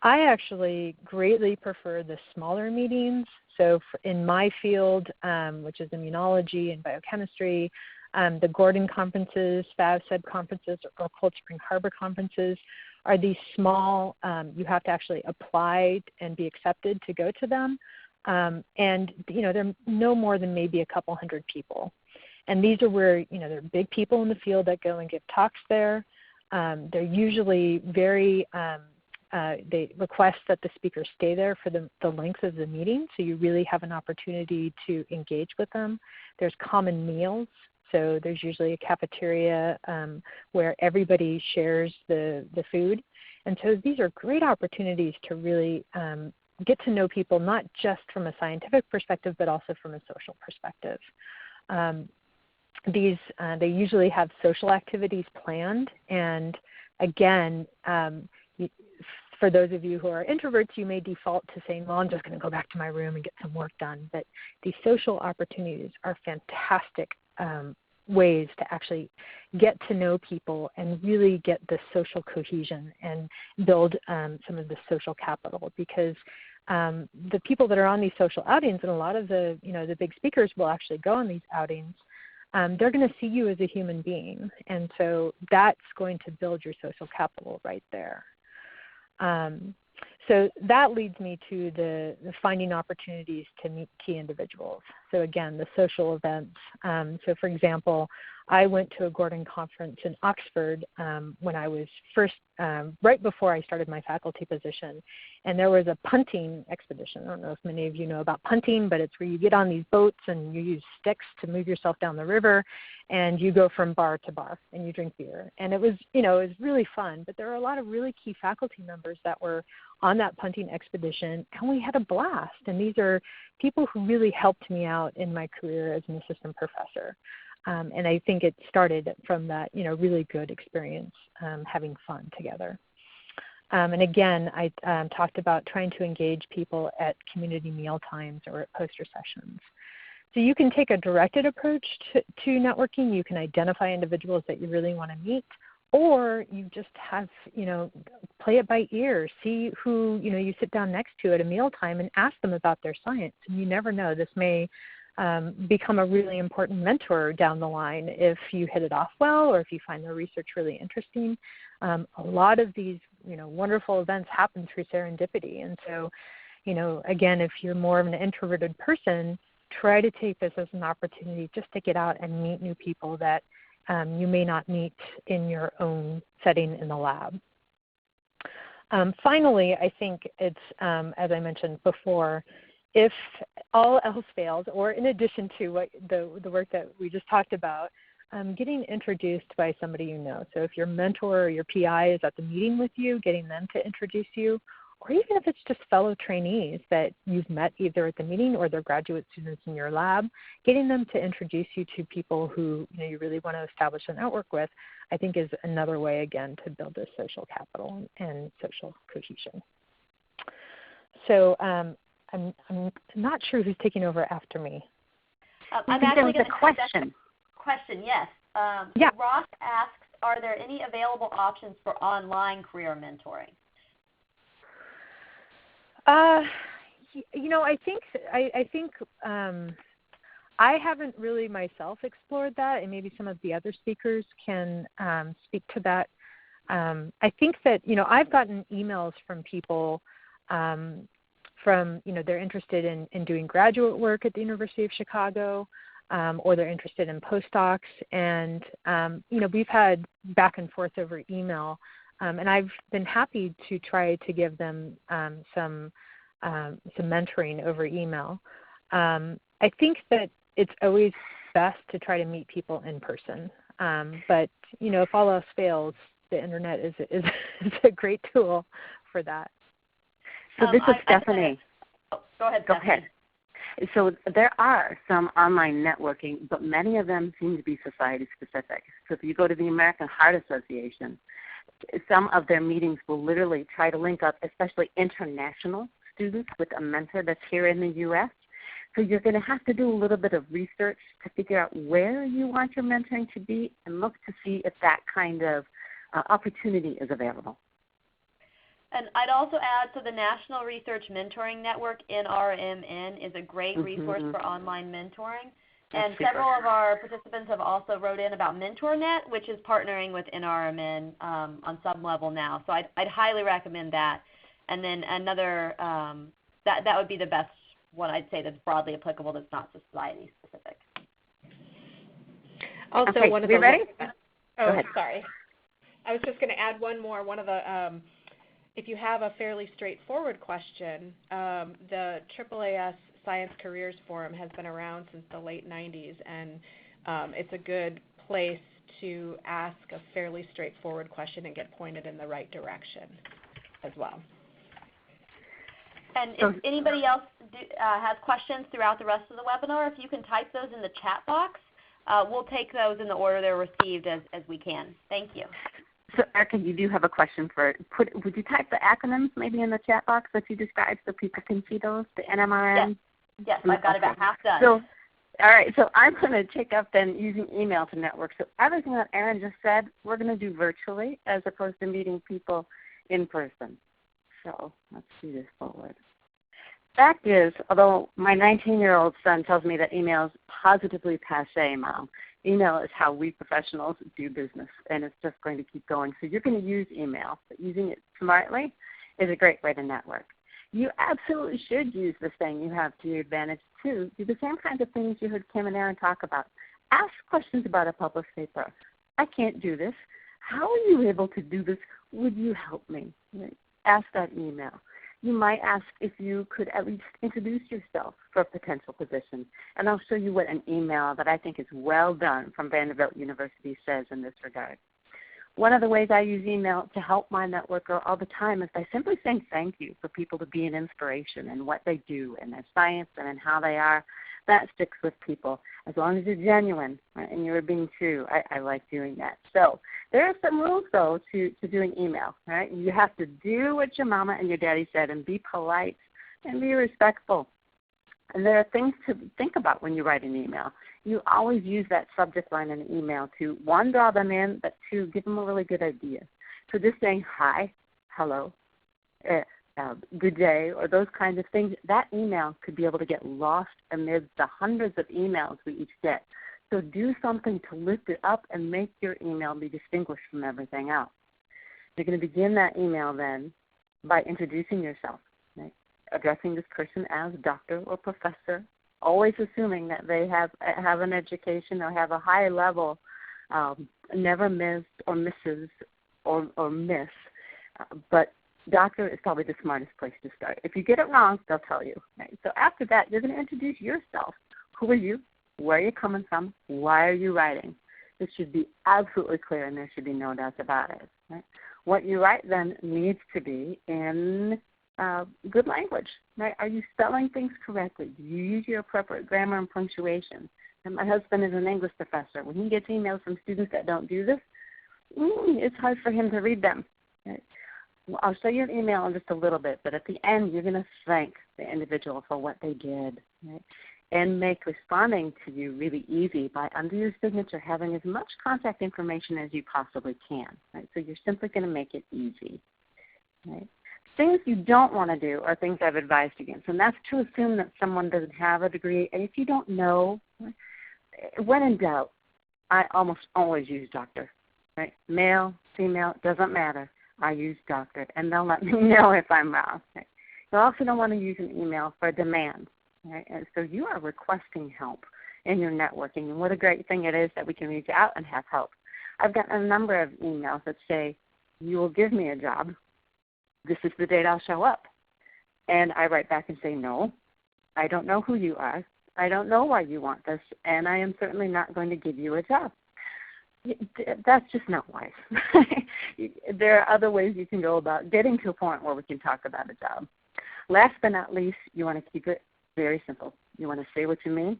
I actually greatly prefer the smaller meetings. So in my field, which is immunology and biochemistry, the Gordon conferences, FAVSEB conferences, or Cold Spring Harbor conferences are these small, you have to actually apply and be accepted to go to them. And they're no more than maybe a couple hundred people. And these are where, there are big people in the field that go and give talks there. They're usually very, they request that the speakers stay there for the length of the meeting, so you really have an opportunity to engage with them. There's common meals, so there's usually a cafeteria where everybody shares the food. And so these are great opportunities to really get to know people, not just from a scientific perspective, but also from a social perspective. They usually have social activities planned, and again, for those of you who are introverts, you may default to saying, well, I'm just going to go back to my room and get some work done. But these social opportunities are fantastic ways to actually get to know people and really get the social cohesion and build some of the social capital, because the people that are on these social outings, and a lot of the big speakers will actually go on these outings, they're going to see you as a human being, and so that's going to build your social capital right there. So that leads me to the finding opportunities to meet key individuals. So again, the social events. So for example, I went to a Gordon conference in Oxford when I was first, right before I started my faculty position. And there was a punting expedition. I don't know if many of you know about punting, but it's where you get on these boats and you use sticks to move yourself down the river, and you go from bar to bar and you drink beer. And it was, it was really fun. But there were a lot of really key faculty members that were on that punting expedition, and we had a blast. And these are people who really helped me out in my career as an assistant professor. And I think it started from that, really good experience, having fun together. And again, I talked about trying to engage people at community meal times or at poster sessions. So you can take a directed approach to networking. You can identify individuals that you really want to meet, or you just have, play it by ear. See who, you sit down next to at a mealtime and ask them about their science. And you never know, this may become a really important mentor down the line if you hit it off well or if you find their research really interesting. A lot of these, wonderful events happen through serendipity. And so, again, if you're more of an introverted person, try to take this as an opportunity just to get out and meet new people that you may not meet in your own setting in the lab. Finally, I think it's, as I mentioned before, if all else fails, or in addition to what the work that we just talked about, getting introduced by somebody you know. So if your mentor or your PI is at the meeting with you, getting them to introduce you, or even if it's just fellow trainees that you've met either at the meeting or they're graduate students in your lab, getting them to introduce you to people who you really want to establish a network with, I think is another way, again, to build this social capital and social cohesion. So I'm not sure who's taking over after me. I'm actually going to question. Question, yes. Yeah. Ross asks, are there any available options for online career mentoring? I think I haven't really myself explored that, and maybe some of the other speakers can speak to that. I think that, I've gotten emails from people they're interested in doing graduate work at the University of Chicago, or they're interested in postdocs, and we've had back and forth over email, and I've been happy to try to give them some mentoring over email. I think that it's always best to try to meet people in person, but if all else fails, the internet is a great tool for that. So this is Stephanie. Go ahead, Go Stephanie. ahead. So there are some online networking, but many of them seem to be society specific. So if you go to the American Heart Association, some of their meetings will literally try to link up, especially international students, with a mentor that's here in the U.S. So you're going to have to do a little bit of research to figure out where you want your mentoring to be and look to see if that kind of opportunity is available. And I'd also add, so the National Research Mentoring Network, NRMN, is a great resource for online mentoring. And several of our participants have also wrote in about MentorNet, which is partnering with NRMN on some level now. So I'd highly recommend that. And then another, that would be the best one I'd say that's broadly applicable, that's not society specific. Also, okay, one of we the ready? Oh, sorry. I was just going to add one more. One of the if you have a fairly straightforward question, the AAAS Science Careers Forum has been around since the late 90s, and it's a good place to ask a fairly straightforward question and get pointed in the right direction as well. And if anybody else has questions throughout the rest of the webinar, if you can type those in the chat box, we'll take those in the order they're received as we can. Thank you. So, Erica, you do have a question would you type the acronyms maybe in the chat box that you described so people can see those, the NMRN? Yes, I've got about half done. So, all right, so I'm going to take up then using email to network. So everything that Erin just said, we're going to do virtually as opposed to meeting people in person. So let's do this forward. Fact is, although my 19-year-old son tells me that email is positively passé, Mom, email is how we professionals do business, and it's just going to keep going. So you're going to use email, but using it smartly is a great way to network. You absolutely should use this thing you have to your advantage, too. Do the same kinds of things you heard Kim and Erin talk about. Ask questions about a published paper. I can't do this. How are you able to do this? Would you help me? Right? Ask that email. You might ask if you could at least introduce yourself for a potential position. And I'll show you what an email that I think is well done from Vanderbilt University says in this regard. One of the ways I use email to help my networker all the time is by simply saying thank you for people to be an inspiration in what they do in their science and in how they are. That sticks with people. As long as you're genuine, right, and you're being true, I like doing that. So there are some rules, though, to doing email. Right? You have to do what your mama and your daddy said and be polite and be respectful. And there are things to think about when you write an email. You always use that subject line in an email to, one, draw them in, but two, give them a really good idea. So just saying hi, hello, good day, or those kinds of things, that email could be able to get lost amid the hundreds of emails we each get. So do something to lift it up and make your email be distinguished from everything else. You're going to begin that email then by introducing yourself, right? Addressing this person as doctor or professor, always assuming that they have an education or have a high level, never missed or misses or miss, but doctor is probably the smartest place to start. If you get it wrong, they'll tell you. Right? So after that, you're going to introduce yourself. Who are you? Where are you coming from? Why are you writing? This should be absolutely clear, and there should be no doubts about it. Right? What you write then needs to be in good language. Right? Are you spelling things correctly? Do you use your appropriate grammar and punctuation? And my husband is an English professor. When he gets emails from students that don't do this, it's hard for him to read them. Right? Well, I'll show you an email in just a little bit, but at the end you're going to thank the individual for what they did, right? And make responding to you really easy by, under your signature, having as much contact information as you possibly can. Right? So you're simply going to make it easy. Right? Things you don't want to do are things I've advised against, and that's to assume that someone doesn't have a degree. And if you don't know, when in doubt, I almost always use doctor. Right? Male, female, doesn't matter. I use doctor, and they'll let me know if I'm wrong. Right? You also don't want to use an email for demand. Right? And so you are requesting help in your networking, and what a great thing it is that we can reach out and have help. I've gotten a number of emails that say, you will give me a job. This is the date I'll show up. And I write back and say, no, I don't know who you are. I don't know why you want this, and I am certainly not going to give you a job. That's just not wise. There are other ways you can go about getting to a point where we can talk about a job. Last but not least, you want to keep it very simple. You want to say what you mean,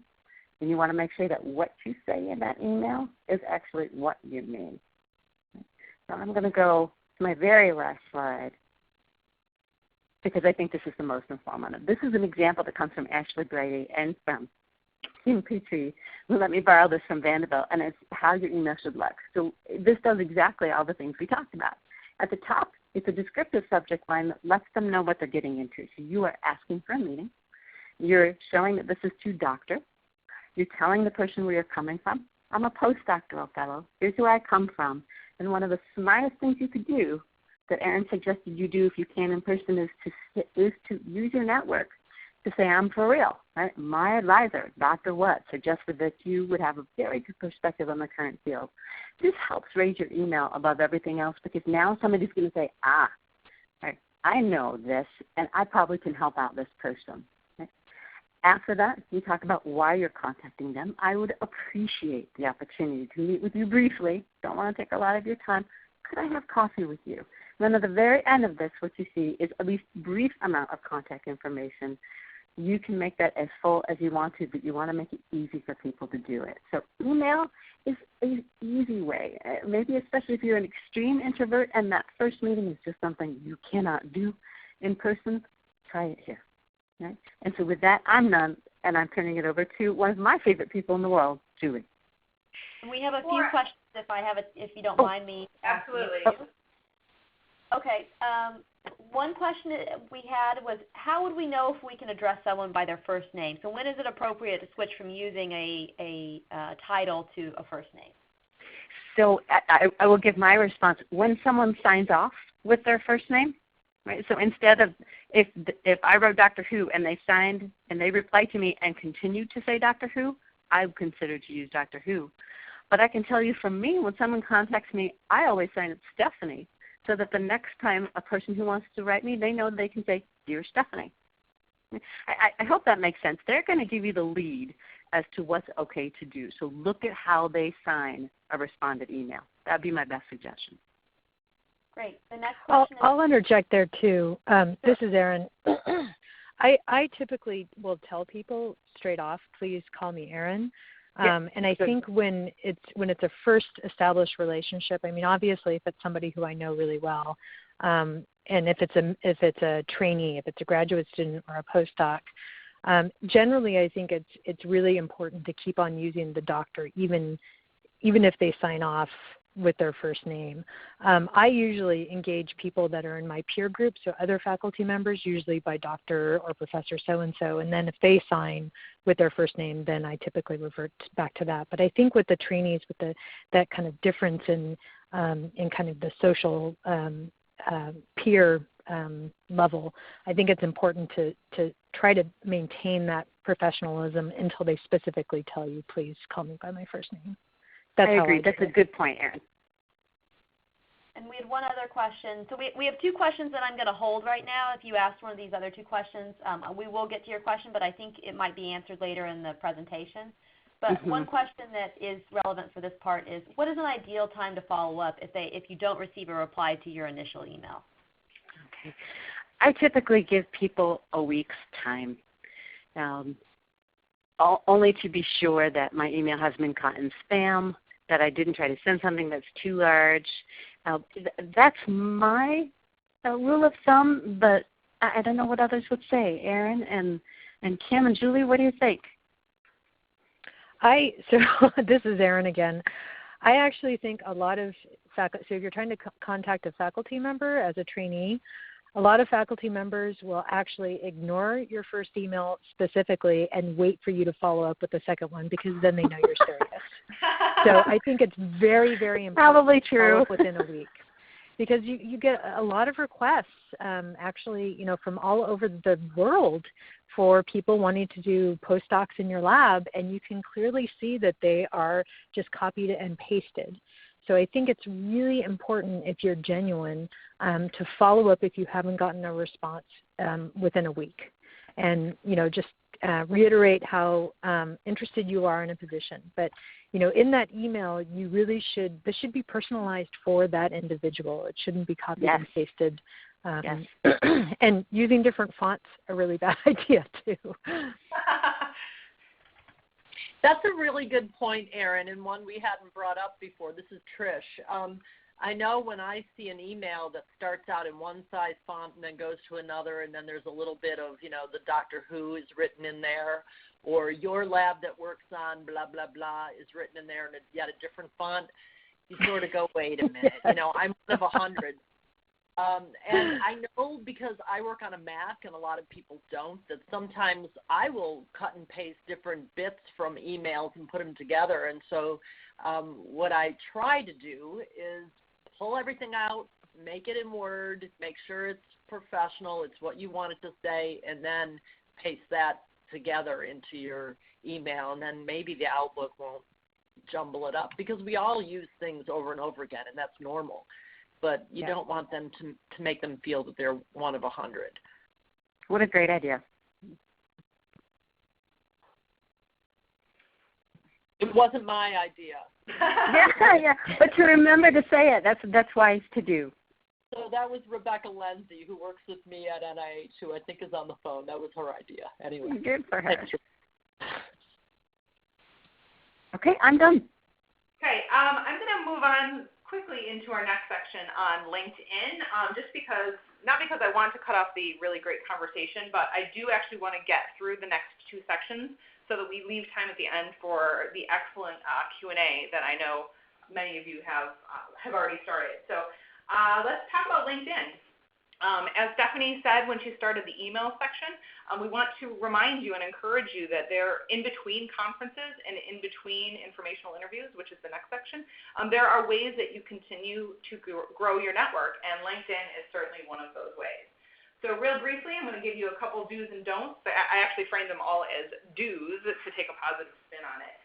and you want to make sure that what you say in that email is actually what you mean. So I'm going to go to my very last slide because I think this is the most informative. This is an example that comes from Ashley Brady and from Kim Petrie, who let me borrow this from Vanderbilt, and it's how your email should look. So this does exactly all the things we talked about. At the top, it's a descriptive subject line that lets them know what they're getting into. So you are asking for a meeting. You're showing that this is to doctor. You're telling the person where you're coming from. I'm a postdoctoral fellow. Here's where I come from. And one of the smartest things you could do that Erin suggested you do if you can in person is to use your network to say, I'm for real. Right? My advisor, Dr. What, suggested that you would have a very good perspective on the current field. This helps raise your email above everything else because now somebody's going to say, right, I know this, and I probably can help out this person. Right? After that, you talk about why you're contacting them. I would appreciate the opportunity to meet with you briefly. Don't want to take a lot of your time. Could I have coffee with you? And then at the very end of this, what you see is at least brief amount of contact information. You can make that as full as you want to, but you want to make it easy for people to do it. So email is an easy way, maybe especially if you're an extreme introvert and that first meeting is just something you cannot do in person, try it here. Right? And so with that, I'm done, and I'm turning it over to one of my favorite people in the world, Julie. We have a few questions if you don't mind me. Absolutely. Okay. One question we had was, how would we know if we can address someone by their first name? So when is it appropriate to switch from using a title to a first name? So I will give my response. When someone signs off with their first name, right? So instead of if I wrote Dr. Who and they signed and they replied to me and continued to say Dr. Who, I consider to use Dr. Who. But I can tell you from me, when someone contacts me, I always sign it Stephanie, so that the next time a person who wants to write me, they know they can say, Dear Stephanie. I hope that makes sense. They're going to give you the lead as to what's okay to do. So look at how they sign a responded email. That would be my best suggestion. Great. The next question I'll interject there too. This is Erin. I typically will tell people straight off, please call me Erin. And I think when it's a first established relationship, I mean, obviously if it's somebody who I know really well, and if it's a trainee, if it's a graduate student or a postdoc, generally I think it's really important to keep on using the doctor, even if they sign off with their first name. I usually engage people that are in my peer group, so other faculty members, usually by Dr. or Professor so-and-so, and then if they sign with their first name, then I typically revert back to that. But I think with the trainees, with that kind of difference in kind of the social peer level, I think it's important to try to maintain that professionalism until they specifically tell you, please call me by my first name. That's I agree. That's a good point, Erin. And we had one other question. So we have two questions that I'm going to hold right now. If you asked one of these other two questions, we will get to your question, but I think it might be answered later in the presentation. But one question that is relevant for this part is, what is an ideal time to follow up if you don't receive a reply to your initial email? Okay. I typically give people a week's time. Only to be sure that my email has been caught in spam, that I didn't try to send something that's too large. That's my rule of thumb, but I don't know what others would say. Erin and Kim and Julie, what do you think? So this is Erin again. I actually think a lot of faculty, so if you're trying to contact a faculty member as a trainee, a lot of faculty members will actually ignore your first email specifically and wait for you to follow up with the second one, because then they know you're serious. So I think it's very, very important Probably to true. follow up within a week, because you get a lot of requests actually, from all over the world for people wanting to do postdocs in your lab, and you can clearly see that they are just copied and pasted. So I think it's really important, if you're genuine, to follow up if you haven't gotten a response within a week. And, just reiterate how interested you are in a position. But, in that email, you really this should be personalized for that individual. It shouldn't be copied and pasted. And using different fonts a really bad idea too. That's a really good point, Erin, and one we hadn't brought up before. This is Trish. I know when I see an email that starts out in one size font and then goes to another, and then there's a little bit of, the Doctor Who is written in there, or your lab that works on blah, blah, blah is written in there and it's yet a different font, you sort of go, wait a minute. I'm one of 100. And I know, because I work on a Mac and a lot of people don't, that sometimes I will cut and paste different bits from emails and put them together. And so what I try to do is pull everything out, make it in Word, make sure it's professional, it's what you want it to say, and then paste that together into your email. And then maybe the Outlook won't jumble it up, because we all use things over and over again, and that's normal. But you don't want them to make them feel that they're one of 100. What a great idea. It wasn't my idea. yeah. But to remember to say it, that's wise to do. So that was Rebecca Lindsay, who works with me at NIH, who I think is on the phone. That was her idea. Anyway. Good for her. Okay, I'm done. Okay, I'm going to move on quickly into our next section on LinkedIn, not because I want to cut off the really great conversation, but I do actually want to get through the next two sections so that we leave time at the end for the excellent Q&A that I know many of you have already started. So let's talk about LinkedIn. As Stephanie said when she started the email section, we want to remind you and encourage you that they're in between conferences and in between informational interviews, which is the next section. There are ways that you continue to grow your network, and LinkedIn is certainly one of those ways. So real briefly, I'm going to give you a couple do's and don'ts. I actually frame them all as do's to take a positive spin on it.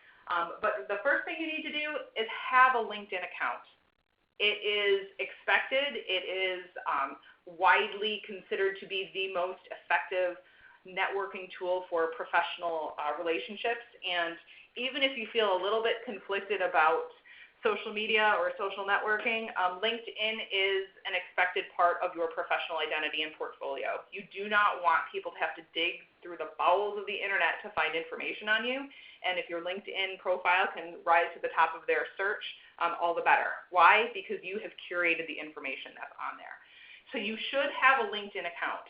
But the first thing you need to do is have a LinkedIn account. It is expected. It is widely considered to be the most effective networking tool for professional relationships. And even if you feel a little bit conflicted about social media or social networking, LinkedIn is an expected part of your professional identity and portfolio. You do not want people to have to dig through the bowels of the internet to find information on you. And if your LinkedIn profile can rise to the top of their search, all the better. Why? Because you have curated the information that's on there. So you should have a LinkedIn account.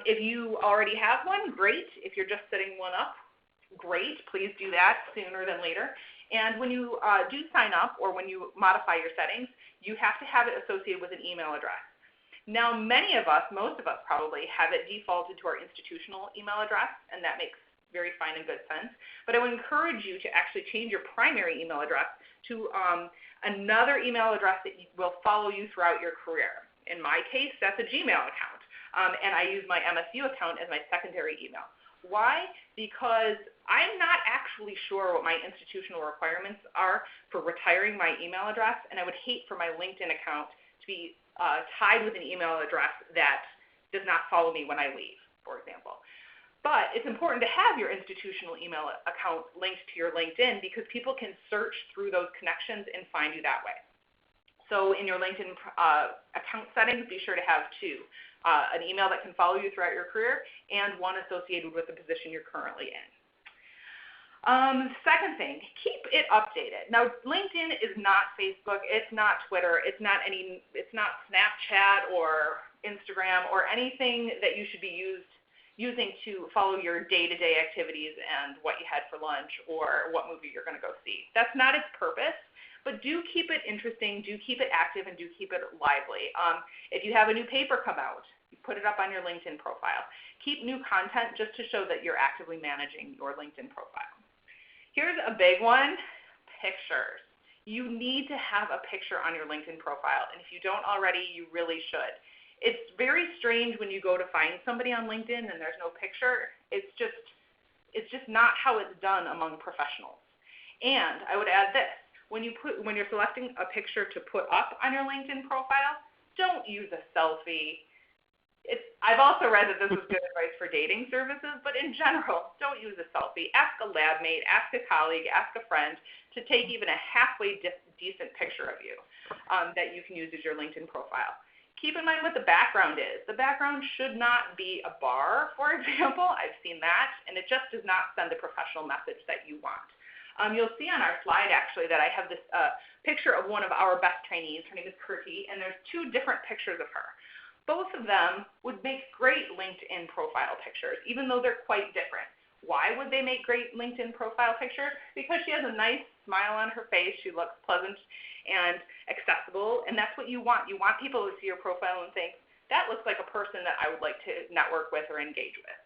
If you already have one, great. If you're just setting one up, great. Please do that sooner than later. And when you do sign up or when you modify your settings, you have to have it associated with an email address. Now, many of us, most of us probably, have it defaulted to our institutional email address, and that makes very fine and good sense. But I would encourage you to actually change your primary email address to another email address that will follow you throughout your career. In my case, that's a Gmail account, and I use my MSU account as my secondary email. Why? Because I'm not actually sure what my institutional requirements are for retiring my email address, and I would hate for my LinkedIn account to be tied with an email address that does not follow me when I leave, for example. But it's important to have your institutional email account linked to your LinkedIn because people can search through those connections and find you that way. So in your LinkedIn account settings, be sure to have two. An email that can follow you throughout your career and one associated with the position you're currently in. Second thing, keep it updated. Now, LinkedIn is not Facebook, it's not Twitter, it's not Snapchat or Instagram or anything that you should be using to follow your day-to-day activities and what you had for lunch or what movie you're going to go see. That's not its purpose. But do keep it interesting, do keep it active, and do keep it lively. If you have a new paper come out, you put it up on your LinkedIn profile. Keep new content just to show that you're actively managing your LinkedIn profile. Here's a big one, pictures. You need to have a picture on your LinkedIn profile, and if you don't already, you really should. It's very strange when you go to find somebody on LinkedIn and there's no picture. It's just not how it's done among professionals. And I would add this. When you're selecting a picture to put up on your LinkedIn profile, don't use a selfie. I've also read that this is good advice for dating services, but in general, don't use a selfie. Ask a lab mate, ask a colleague, ask a friend to take even a halfway decent picture of you that you can use as your LinkedIn profile. Keep in mind what the background is. The background should not be a bar, for example. I've seen that, and it just does not send the professional message that you want. You'll see on our slide, actually, that I have this picture of one of our best trainees. Her name is Kirti, and there's two different pictures of her. Both of them would make great LinkedIn profile pictures, even though they're quite different. Why would they make great LinkedIn profile pictures? Because she has a nice smile on her face. She looks pleasant and accessible, and that's what you want. You want people to see your profile and think, that looks like a person that I would like to network with or engage with.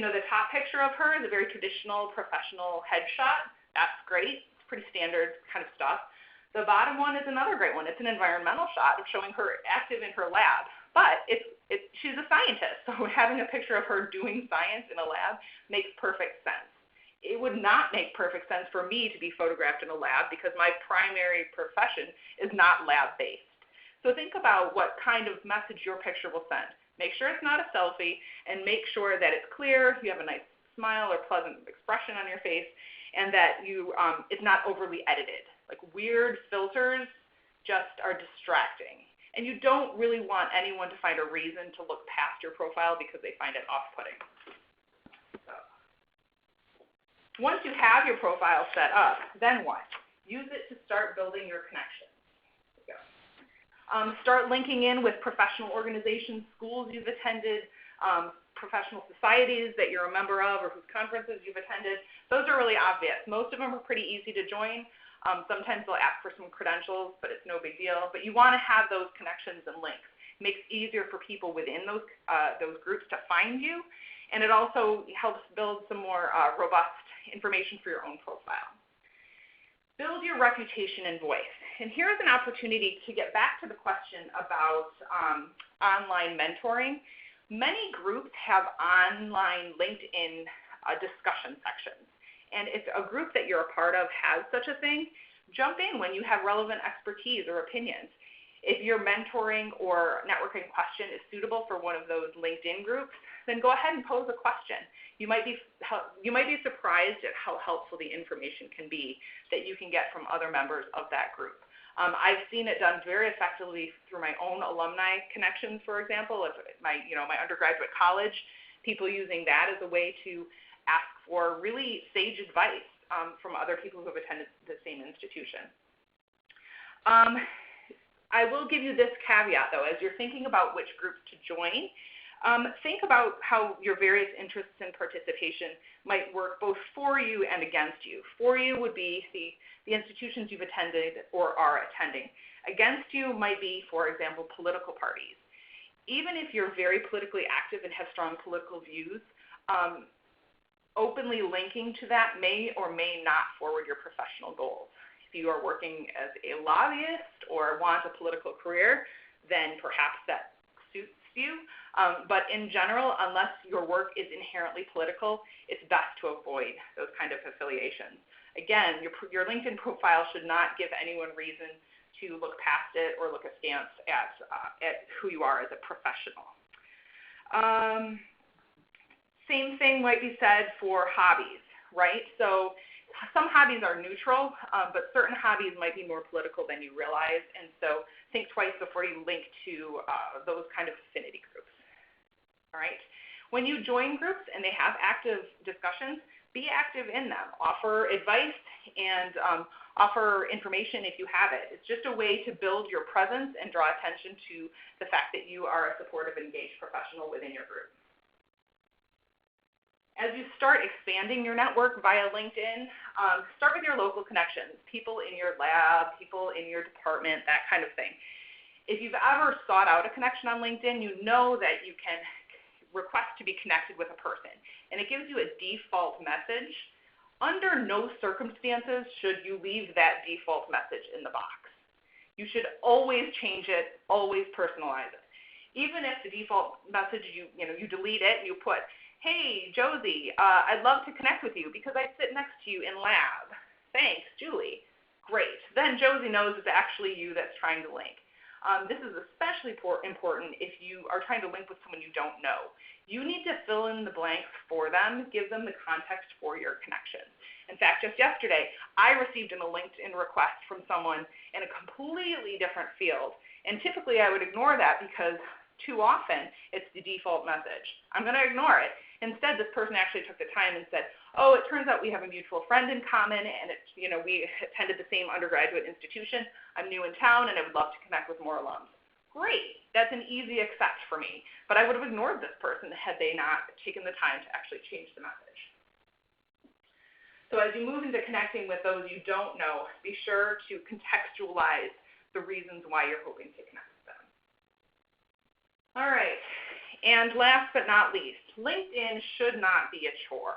The top picture of her is a very traditional professional headshot. That's great. It's pretty standard kind of stuff. The bottom one is another great one. It's an environmental shot of showing her active in her lab. But she's a scientist, so having a picture of her doing science in a lab makes perfect sense. It would not make perfect sense for me to be photographed in a lab because my primary profession is not lab-based. So think about what kind of message your picture will send. Make sure it's not a selfie, and make sure that it's clear, you have a nice smile or pleasant expression on your face, and that it's not overly edited. Like weird filters just are distracting. And you don't really want anyone to find a reason to look past your profile because they find it off-putting. So, once you have your profile set up, then what? Use it to start building your connections. Start linking in with professional organizations, schools you've attended, professional societies that you're a member of or whose conferences you've attended. Those are really obvious. Most of them are pretty easy to join. Sometimes they'll ask for some credentials, but it's no big deal. But you want to have those connections and links. It makes it easier for people within those groups to find you, and it also helps build some more robust information for your own profile. Build your reputation and voice. And here's an opportunity to get back to the question about online mentoring. Many groups have online LinkedIn discussion sections. And if a group that you're a part of has such a thing, jump in when you have relevant expertise or opinions. If your mentoring or networking question is suitable for one of those LinkedIn groups, then go ahead and pose a question. You might be surprised at how helpful the information can be that you can get from other members of that group. I've seen it done very effectively through my own alumni connections, for example, if my undergraduate college, people using that as a way to ask for really sage advice from other people who have attended the same institution. I will give you this caveat, though, as you're thinking about which groups to join. Think about how your various interests and participation might work both for you and against you. For you would be the institutions you've attended or are attending. Against you might be, for example, political parties. Even if you're very politically active and have strong political views, openly linking to that may or may not forward your professional goals. If you are working as a lobbyist or want a political career, then perhaps that suits you. But in general, unless your work is inherently political, it's best to avoid those kind of affiliations. Again, your LinkedIn profile should not give anyone reason to look past it or look askance at who you are as a professional. Same thing might be said for hobbies, right? So some hobbies are neutral, but certain hobbies might be more political than you realize, and so think twice before you link to those kind of affinity groups. All right. When you join groups and they have active discussions, be active in them. Offer advice and offer information if you have it. It's just a way to build your presence and draw attention to the fact that you are a supportive, engaged professional within your group. As you start expanding your network via LinkedIn, start with your local connections, people in your lab, people in your department, that kind of thing. If you've ever sought out a connection on LinkedIn, you know that you can request to be connected with a person, and it gives you a default message. Under no circumstances should you leave that default message in the box. You should always change it, always personalize it. Even if the default message, you delete it and you put, "Hey, Josie, I'd love to connect with you because I sit next to you in lab. Thanks, Julie." Great. Then Josie knows it's actually you that's trying to link. This is especially important if you are trying to link with someone you don't know. You need to fill in the blanks for them, give them the context for your connection. In fact, just yesterday, I received a LinkedIn request from someone in a completely different field. And typically I would ignore that because too often it's the default message. I'm going to ignore it. Instead, this person actually took the time and said, "Oh, it turns out we have a mutual friend in common, and we attended the same undergraduate institution. I'm new in town, and I would love to connect with more alums." Great. That's an easy accept for me. But I would have ignored this person had they not taken the time to actually change the message. So as you move into connecting with those you don't know, be sure to contextualize the reasons why you're hoping to connect with them. All right. And last but not least, LinkedIn should not be a chore.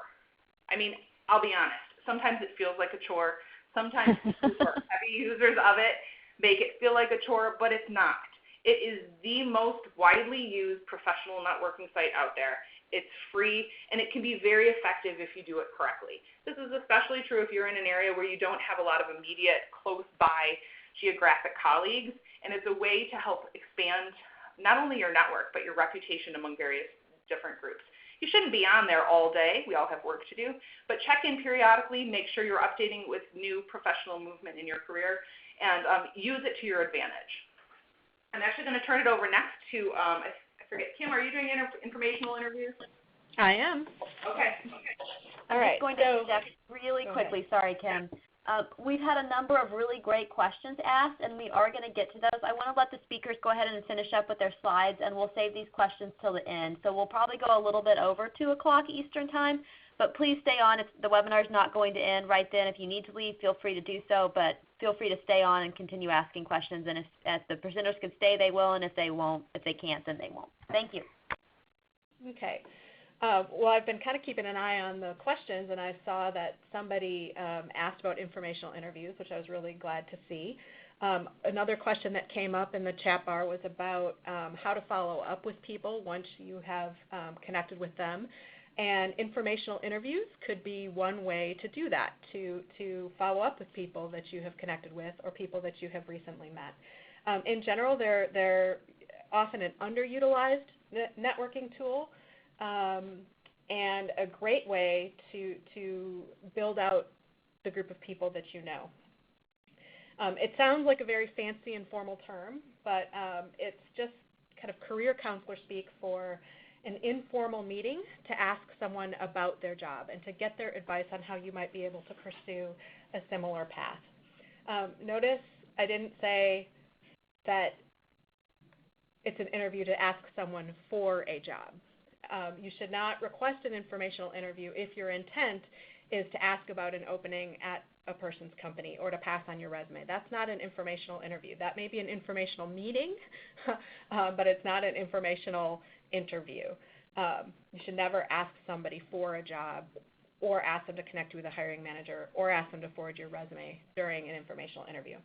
I mean, I'll be honest. Sometimes it feels like a chore. Sometimes people who are heavy users of it make it feel like a chore, but it's not. It is the most widely used professional networking site out there. It's free, and it can be very effective if you do it correctly. This is especially true if you're in an area where you don't have a lot of immediate, close-by geographic colleagues, and it's a way to help expand not only your network, but your reputation among various different groups. You shouldn't be on there all day. We all have work to do. But check in periodically, make sure you're updating with new professional movement in your career, and use it to your advantage. I'm actually going to turn it over next to, I forget, Kim, are you doing informational interviews? I am. Okay. All right. I'm just going to interject really quickly. Sorry, Kim. We've had a number of really great questions asked, and we are going to get to those. I want to let the speakers go ahead and finish up with their slides, and we'll save these questions till the end. So we'll probably go a little bit over 2 o'clock Eastern Time, but please stay on. The webinar is not going to end right then. If you need to leave, feel free to do so, but feel free to stay on and continue asking questions. And if the presenters can stay, they will, and if they can't, then they won't. Thank you. Okay. Well, I've been kind of keeping an eye on the questions, and I saw that somebody asked about informational interviews, which I was really glad to see. Another question that came up in the chat bar was about how to follow up with people once you have connected with them. And informational interviews could be one way to do that, to follow up with people that you have connected with or people that you have recently met. In general, they're often an underutilized networking tool and a great way to build out the group of people that you know. It sounds like a very fancy and formal term, but it's just kind of career counselor speak for an informal meeting to ask someone about their job and to get their advice on how you might be able to pursue a similar path. Notice I didn't say that it's an interview to ask someone for a job. You should not request an informational interview if your intent is to ask about an opening at a person's company or to pass on your resume. That's not an informational interview. That may be an informational meeting, but it's not an informational interview. You should never ask somebody for a job or ask them to connect you with a hiring manager or ask them to forward your resume during an informational interview.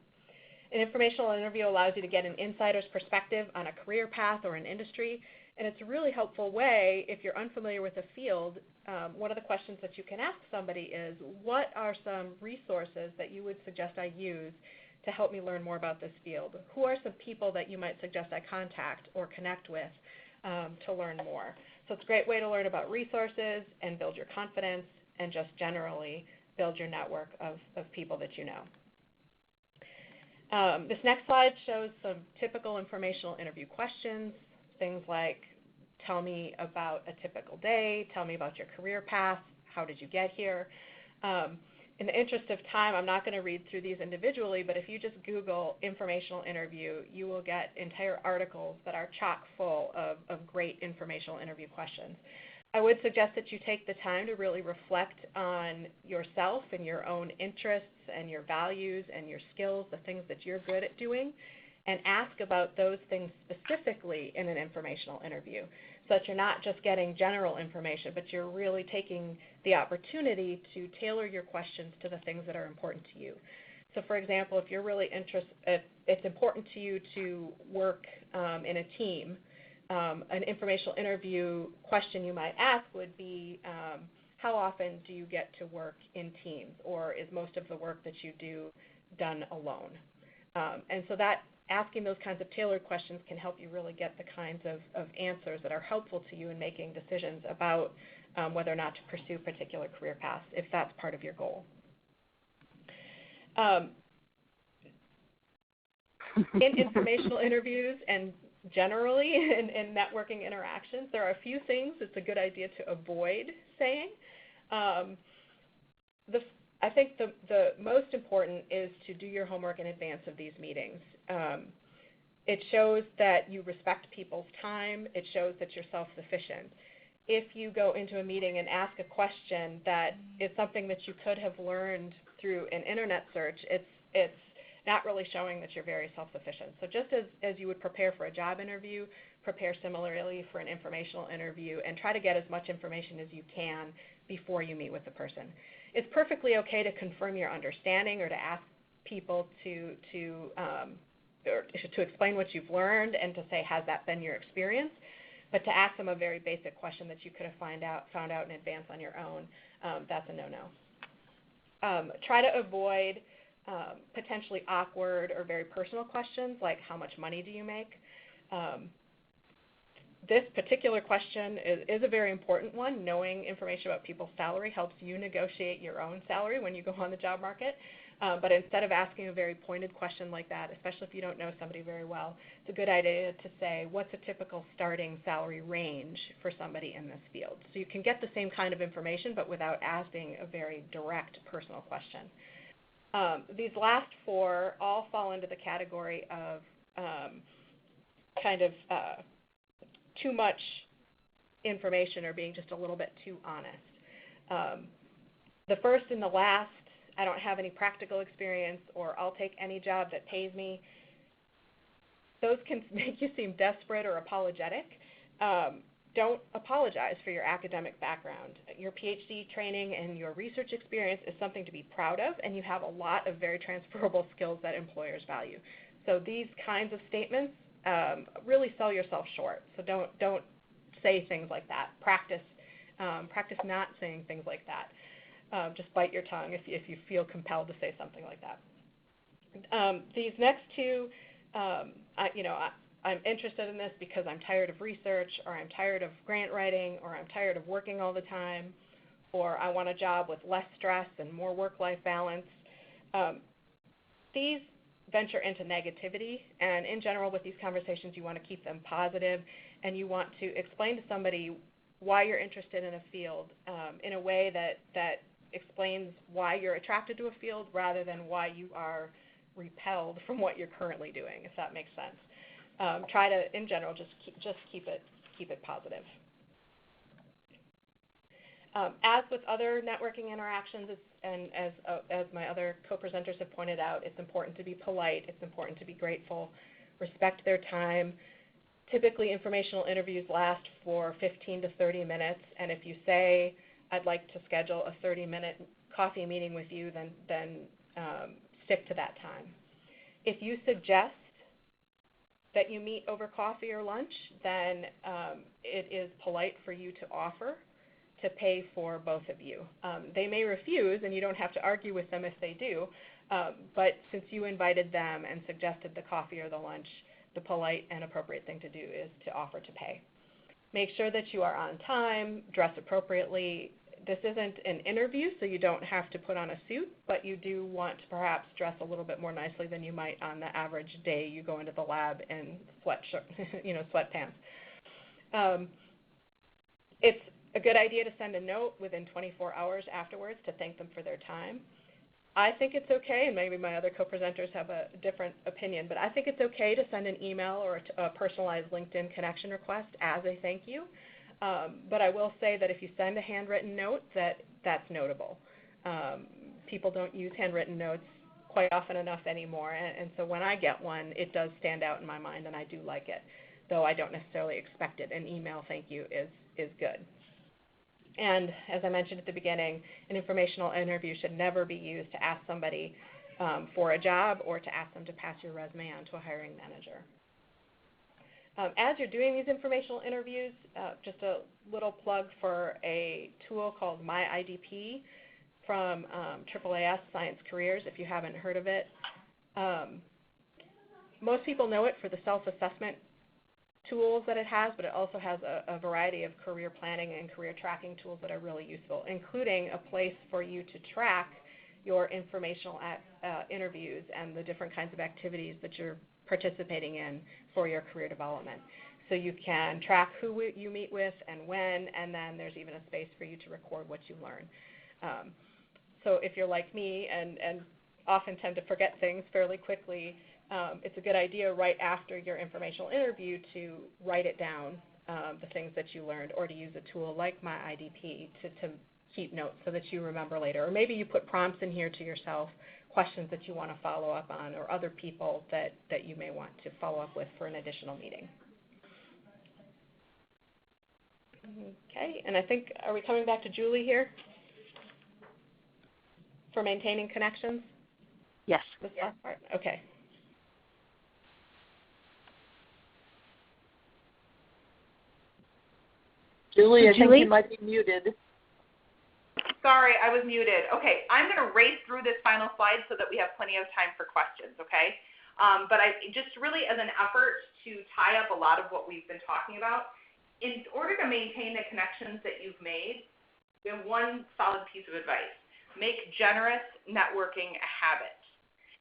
An informational interview allows you to get an insider's perspective on a career path or an industry, and it's a really helpful way if you're unfamiliar with a field. One of the questions that you can ask somebody is, what are some resources that you would suggest I use to help me learn more about this field? Who are some people that you might suggest I contact or connect with to learn more? So it's a great way to learn about resources and build your confidence and just generally build your network of people that you know. This next slide shows some typical informational interview questions, things like, tell me about a typical day, tell me about your career path, how did you get here? In the interest of time, I'm not going to read through these individually, but if you just Google informational interview, you will get entire articles that are chock full of great informational interview questions. I would suggest that you take the time to really reflect on yourself and your own interests and your values and your skills, the things that you're good at doing, and ask about those things specifically in an informational interview, so that you're not just getting general information, but you're really taking the opportunity to tailor your questions to the things that are important to you. So for example, if you're really interested, if it's important to you to work in a team, an informational interview question you might ask would be, how often do you get to work in teams, or is most of the work that you do done alone? And so that asking those kinds of tailored questions can help you really get the kinds of answers that are helpful to you in making decisions about whether or not to pursue particular career paths, if that's part of your goal. In informational interviews and generally in networking interactions, there are a few things it's a good idea to avoid saying. I think the most important is to do your homework in advance of these meetings. It shows that you respect people's time. It shows that you're self-sufficient. If you go into a meeting and ask a question that is something that you could have learned through an internet search, it's not really showing that you're very self-sufficient. So just as you would prepare for a job interview, prepare similarly for an informational interview and try to get as much information as you can before you meet with the person. It's perfectly okay to confirm your understanding or to ask people to explain what you've learned and to say, has that been your experience? But to ask them a very basic question that you could have found out in advance on your own, that's a no-no. Try to avoid potentially awkward or very personal questions like, how much money do you make? This particular question is a very important one. Knowing information about people's salary helps you negotiate your own salary when you go on the job market. But instead of asking a very pointed question like that, especially if you don't know somebody very well, it's a good idea to say, what's a typical starting salary range for somebody in this field? So you can get the same kind of information, but without asking a very direct personal question. These last four all fall into the category of too much information or being just a little bit too honest. The first and the last, I don't have any practical experience, or I'll take any job that pays me, those can make you seem desperate or apologetic. don't apologize for your academic background. Your PhD training and your research experience is something to be proud of, and you have a lot of very transferable skills that employers value. So these kinds of statements really sell yourself short. So don't say things like that. Practice not saying things like that. Just bite your tongue if you feel compelled to say something like that. These next two, I'm interested in this because I'm tired of research, or I'm tired of grant writing, or I'm tired of working all the time, or I want a job with less stress and more work-life balance. These venture into negativity, and in general with these conversations you want to keep them positive, and you want to explain to somebody why you're interested in a field in a way that explains why you're attracted to a field rather than why you are repelled from what you're currently doing, if that makes sense. Try to, in general, just keep it positive. As with other networking interactions, and as my other co-presenters have pointed out, it's important to be polite. It's important to be grateful. Respect their time. Typically, informational interviews last for 15 to 30 minutes, and if you say, I'd like to schedule a 30-minute coffee meeting with you, then stick to that time. If you suggest that you meet over coffee or lunch, then it is polite for you to offer to pay for both of you. They may refuse, and you don't have to argue with them if they do, but since you invited them and suggested the coffee or the lunch, the polite and appropriate thing to do is to offer to pay. Make sure that you are on time, dress appropriately. This isn't an interview, so you don't have to put on a suit, but you do want to perhaps dress a little bit more nicely than you might on the average day you go into the lab in sweatpants. It's a good idea to send a note within 24 hours afterwards to thank them for their time. I think it's okay, and maybe my other co-presenters have a different opinion, but I think it's okay to send an email or a personalized LinkedIn connection request as a thank you. But I will say that if you send a handwritten note, that's notable. People don't use handwritten notes quite often enough anymore, and so when I get one, it does stand out in my mind, and I do like it, though I don't necessarily expect it. An email thank you is good. And as I mentioned at the beginning, an informational interview should never be used to ask somebody for a job or to ask them to pass your resume on to a hiring manager. As you're doing these informational interviews, just a little plug for a tool called MyIDP from AAAS Science Careers, if you haven't heard of it. Most people know it for the self-assessment tools that it has, but it also has a variety of career planning and career tracking tools that are really useful, including a place for you to track your informational interviews and the different kinds of activities that you're participating in for your career development. So you can track who you meet with and when, and then there's even a space for you to record what you learn. So if you're like me and often tend to forget things fairly quickly, it's a good idea right after your informational interview to write it down, the things that you learned, or to use a tool like MyIDP to keep notes so that you remember later. Or maybe you put prompts in here to yourself, questions that you want to follow up on, or other people that you may want to follow up with for an additional meeting. Okay, and I think, are we coming back to Julie here for maintaining connections? Yes. This last part? Okay. Julie, I think you might be muted. Sorry, I was muted. Okay, I'm going to race through this final slide so that we have plenty of time for questions, okay? But I just really as an effort to tie up a lot of what we've been talking about, in order to maintain the connections that you've made, we have one solid piece of advice. Make generous networking a habit.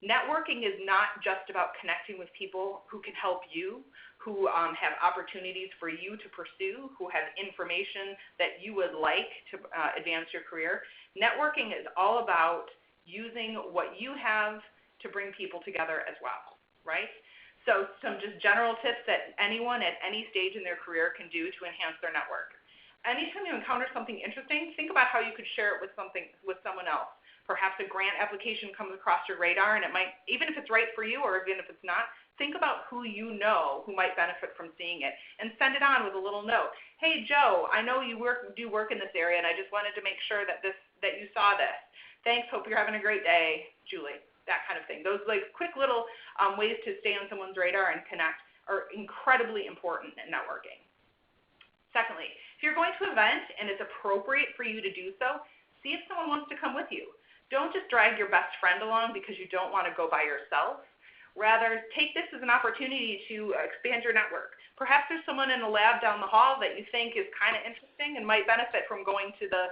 Networking is not just about connecting with people who can help you, who have opportunities for you to pursue, who have information that you would like to advance your career. Networking is all about using what you have to bring people together as well, right? So some just general tips that anyone at any stage in their career can do to enhance their network. Anytime you encounter something interesting, think about how you could share it with someone else. Perhaps a grant application comes across your radar, and it might, even if it's right for you or even if it's not, Think about who you know who might benefit from seeing it, and send it on with a little note. Hey, Joe, I know you do work in this area, and I just wanted to make sure that you saw this. Thanks. Hope you're having a great day, Julie. That kind of thing. Those quick little ways to stay on someone's radar and connect are incredibly important in networking. Secondly, if you're going to an event and it's appropriate for you to do so, see if someone wants to come with you. Don't just drag your best friend along because you don't want to go by yourself. Rather, take this as an opportunity to expand your network. Perhaps there's someone in the lab down the hall that you think is kind of interesting and might benefit from going to the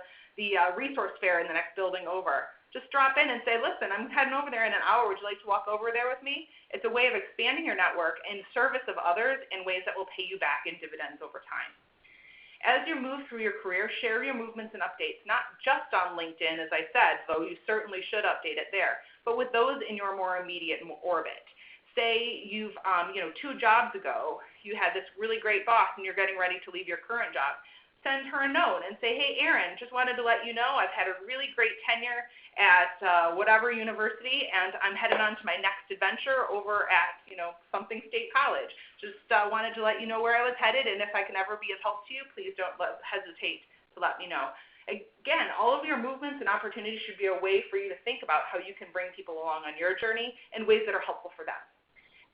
resource fair in the next building over. Just drop in and say, listen, I'm heading over there in an hour. Would you like to walk over there with me? It's a way of expanding your network in service of others in ways that will pay you back in dividends over time. As you move through your career, share your movements and updates, not just on LinkedIn, as I said, though you certainly should update it there, but with those in your more immediate orbit. Say you've, 2 jobs ago, you had this really great boss and you're getting ready to leave your current job. Send her a note and say, hey, Erin, just wanted to let you know I've had a really great tenure at whatever university, and I'm headed on to my next adventure over at, something state college. Just wanted to let you know where I was headed, and if I can ever be of help to you, please don't hesitate to let me know. Again, all of your movements and opportunities should be a way for you to think about how you can bring people along on your journey in ways that are helpful for them.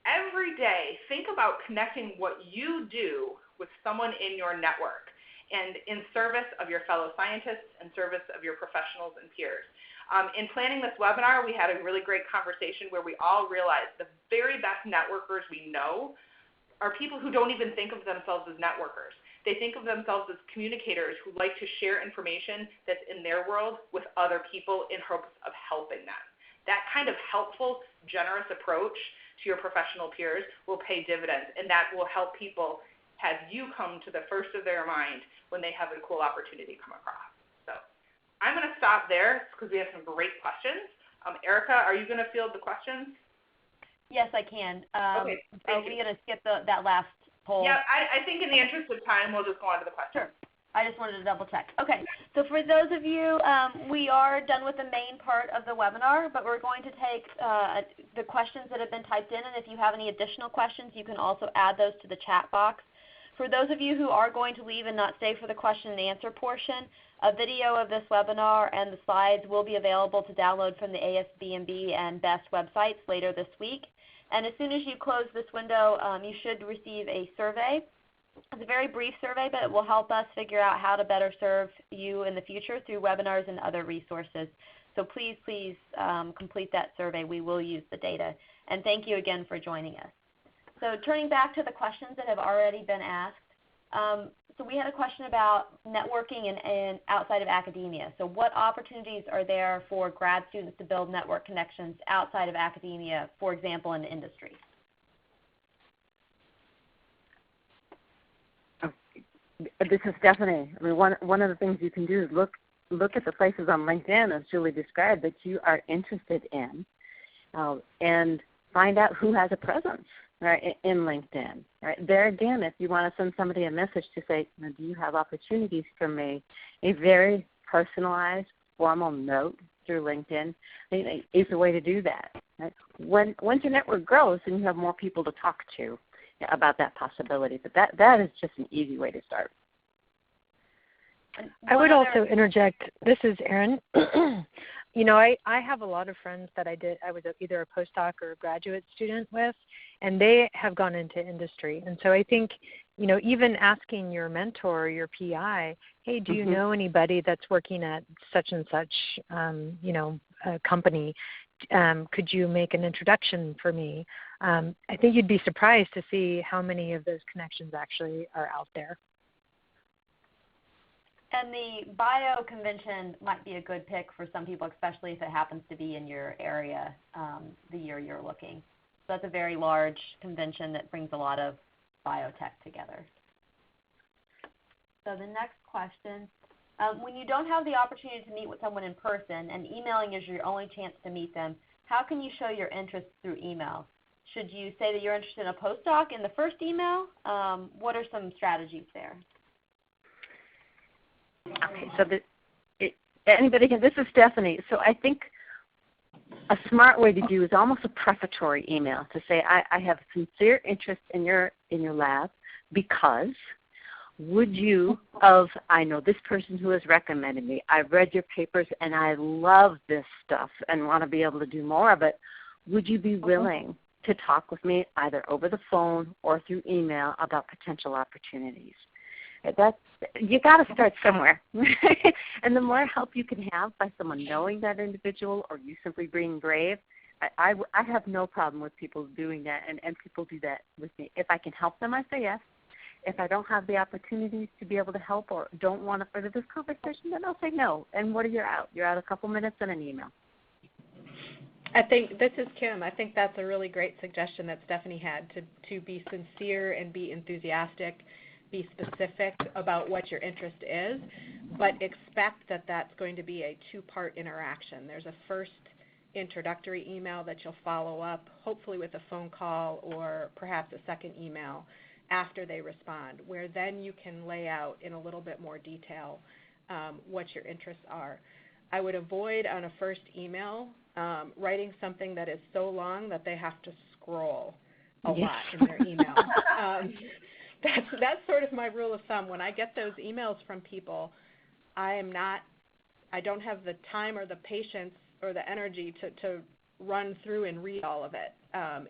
Every day, think about connecting what you do with someone in your network and in service of your fellow scientists and service of your professionals and peers. In planning this webinar, we had a really great conversation where we all realized the very best networkers we know are people who don't even think of themselves as networkers. They think of themselves as communicators who like to share information that's in their world with other people in hopes of helping them. That kind of helpful, generous approach to your professional peers will pay dividends, and that will help people have you come to the first of their mind when they have a cool opportunity come across. So I'm going to stop there because we have some great questions. Erica, are you going to field the questions? Yes, I can. Okay, are we going to skip that last poll? Yeah, I think in the interest of time, we'll just go on to the questions. Sure. I just wanted to double check. Okay, so for those of you, we are done with the main part of the webinar, but we're going to take the questions that have been typed in, and if you have any additional questions, you can also add those to the chat box. For those of you who are going to leave and not stay for the question and answer portion, a video of this webinar and the slides will be available to download from the ASBMB and BEST websites later this week. And as soon as you close this window, you should receive a survey. It's a very brief survey, but it will help us figure out how to better serve you in the future through webinars and other resources. So please complete that survey. We will use the data. And thank you again for joining us. So turning back to the questions that have already been asked, so we had a question about networking and outside of academia. So what opportunities are there for grad students to build network connections outside of academia, for example, in the industry? This is Stephanie. I mean, one of the things you can do is look at the places on LinkedIn, as Julie described, that you are interested in, and find out who has a presence, right, in LinkedIn. Right? There again, if you want to send somebody a message to say, do you have opportunities for me, a very personalized, formal note through LinkedIn is a way to do that. Right? Once your network grows, then you have more people to talk to about that possibility. But that is just an easy way to start. I would also interject. This is Erin. I have a lot of friends that I was either a postdoc or a graduate student with, and they have gone into industry. And so I think, even asking your mentor or your PI, hey, do you know anybody that's working at such and such, a company? Could you make an introduction for me? I think you'd be surprised to see how many of those connections actually are out there. And the bio convention might be a good pick for some people, especially if it happens to be in your area the year you're looking. So that's a very large convention that brings a lot of biotech together. So the next question, when you don't have the opportunity to meet with someone in person and emailing is your only chance to meet them, how can you show your interest through email? Should you say that you're interested in a postdoc in the first email? What are some strategies there? Okay, so anybody can. This is Stephanie. So I think a smart way to do is almost a prefatory email to say, I have sincere interest in your lab because would you I know this person who has recommended me. I've read your papers and I love this stuff and want to be able to do more of it. Would you be willing to talk with me either over the phone or through email about potential opportunities? You got to start somewhere. And the more help you can have by someone knowing that individual or you simply being brave, I have no problem with people doing that, and people do that with me. If I can help them, I say yes. If I don't have the opportunities to be able to help or don't want to further this conversation, then I'll say no. And what are you out? You're out a couple minutes and an email. I think, this is Kim, I think that's a really great suggestion that Stephanie had, to be sincere and be enthusiastic, be specific about what your interest is, but expect that that's going to be a two-part interaction. There's a first introductory email that you'll follow up, hopefully with a phone call or perhaps a second email after they respond, where then you can lay out in a little bit more detail what your interests are. I would avoid on a first email writing something that is so long that they have to scroll a lot in their email. That's sort of my rule of thumb. When I get those emails from people, I don't have the time or the patience or the energy to run through and read all of it.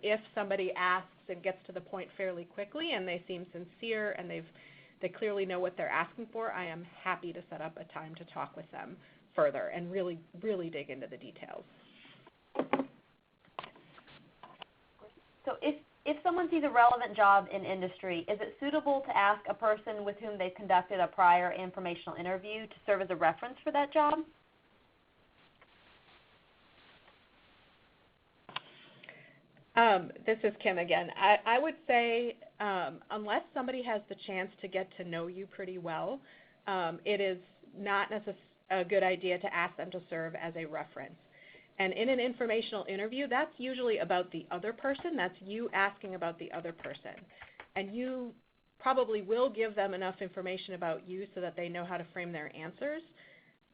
If somebody asks and gets to the point fairly quickly and they seem sincere and they clearly know what they're asking for, I am happy to set up a time to talk with them further and really, really dig into the details. So if someone sees a relevant job in industry, is it suitable to ask a person with whom they've conducted a prior informational interview to serve as a reference for that job? This is Kim again. I would say unless somebody has the chance to get to know you pretty well, it is not necessarily a good idea to ask them to serve as a reference. And in an informational interview, that's usually about the other person. That's you asking about the other person. And you probably will give them enough information about you so that they know how to frame their answers.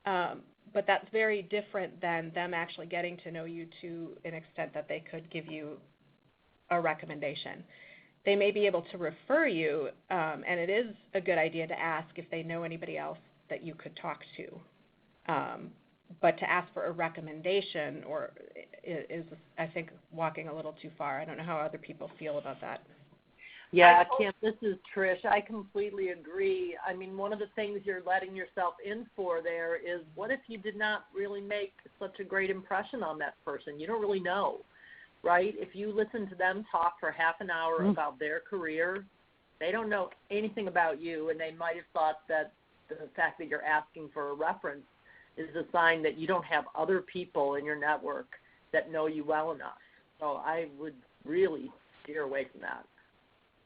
But that's very different than them actually getting to know you to an extent that they could give you a recommendation. They may be able to refer you, and it is a good idea to ask if they know anybody else that you could talk to. But to ask for a recommendation is, I think, walking a little too far. I don't know how other people feel about that. Yeah, Kim, this is Trish. I completely agree. I mean, one of the things you're letting yourself in for there is, what if you did not really make such a great impression on that person? You don't really know, right? If you listen to them talk for half an hour about their career, they don't know anything about you, and they might have thought that the fact that you're asking for a reference is a sign that you don't have other people in your network that know you well enough. So I would really steer away from that.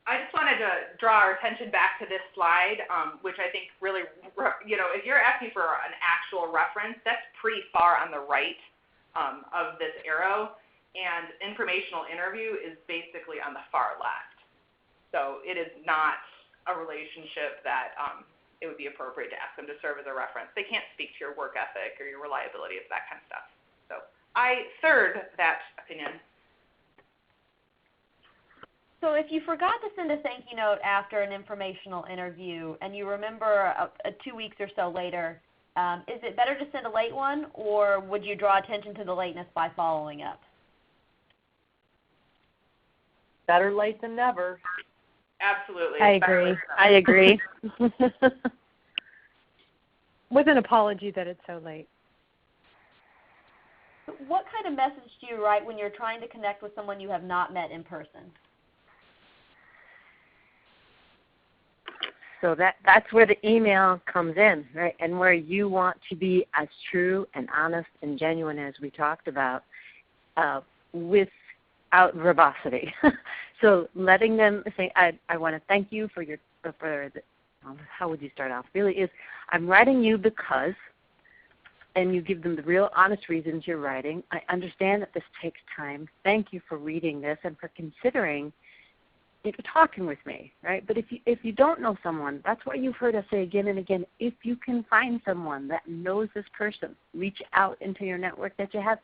I just wanted to draw our attention back to this slide, which I think really, if you're asking for an actual reference, that's pretty far on the right of this arrow, and informational interview is basically on the far left. So it is not a relationship that it would be appropriate to ask them to serve as a reference. They can't speak to your work ethic or your reliability, it's that kind of stuff. So I third that opinion. So if you forgot to send a thank you note after an informational interview and you remember 2 weeks or so later, is it better to send a late one, or would you draw attention to the lateness by following up? Better late than never. Absolutely. I agree. With an apology that it's so late. What kind of message do you write when you're trying to connect with someone you have not met in person? So that's where the email comes in, right? And where you want to be as true and honest and genuine as we talked about, without verbosity. So letting them say, I want to thank you for how would you start off? Really is, I'm writing you because, and you give them the real honest reasons you're writing. I understand that this takes time. Thank you for reading this and for considering talking with me, right? But if you don't know someone, that's what you've heard us say again and again. If you can find someone that knows this person, reach out into your network that you have.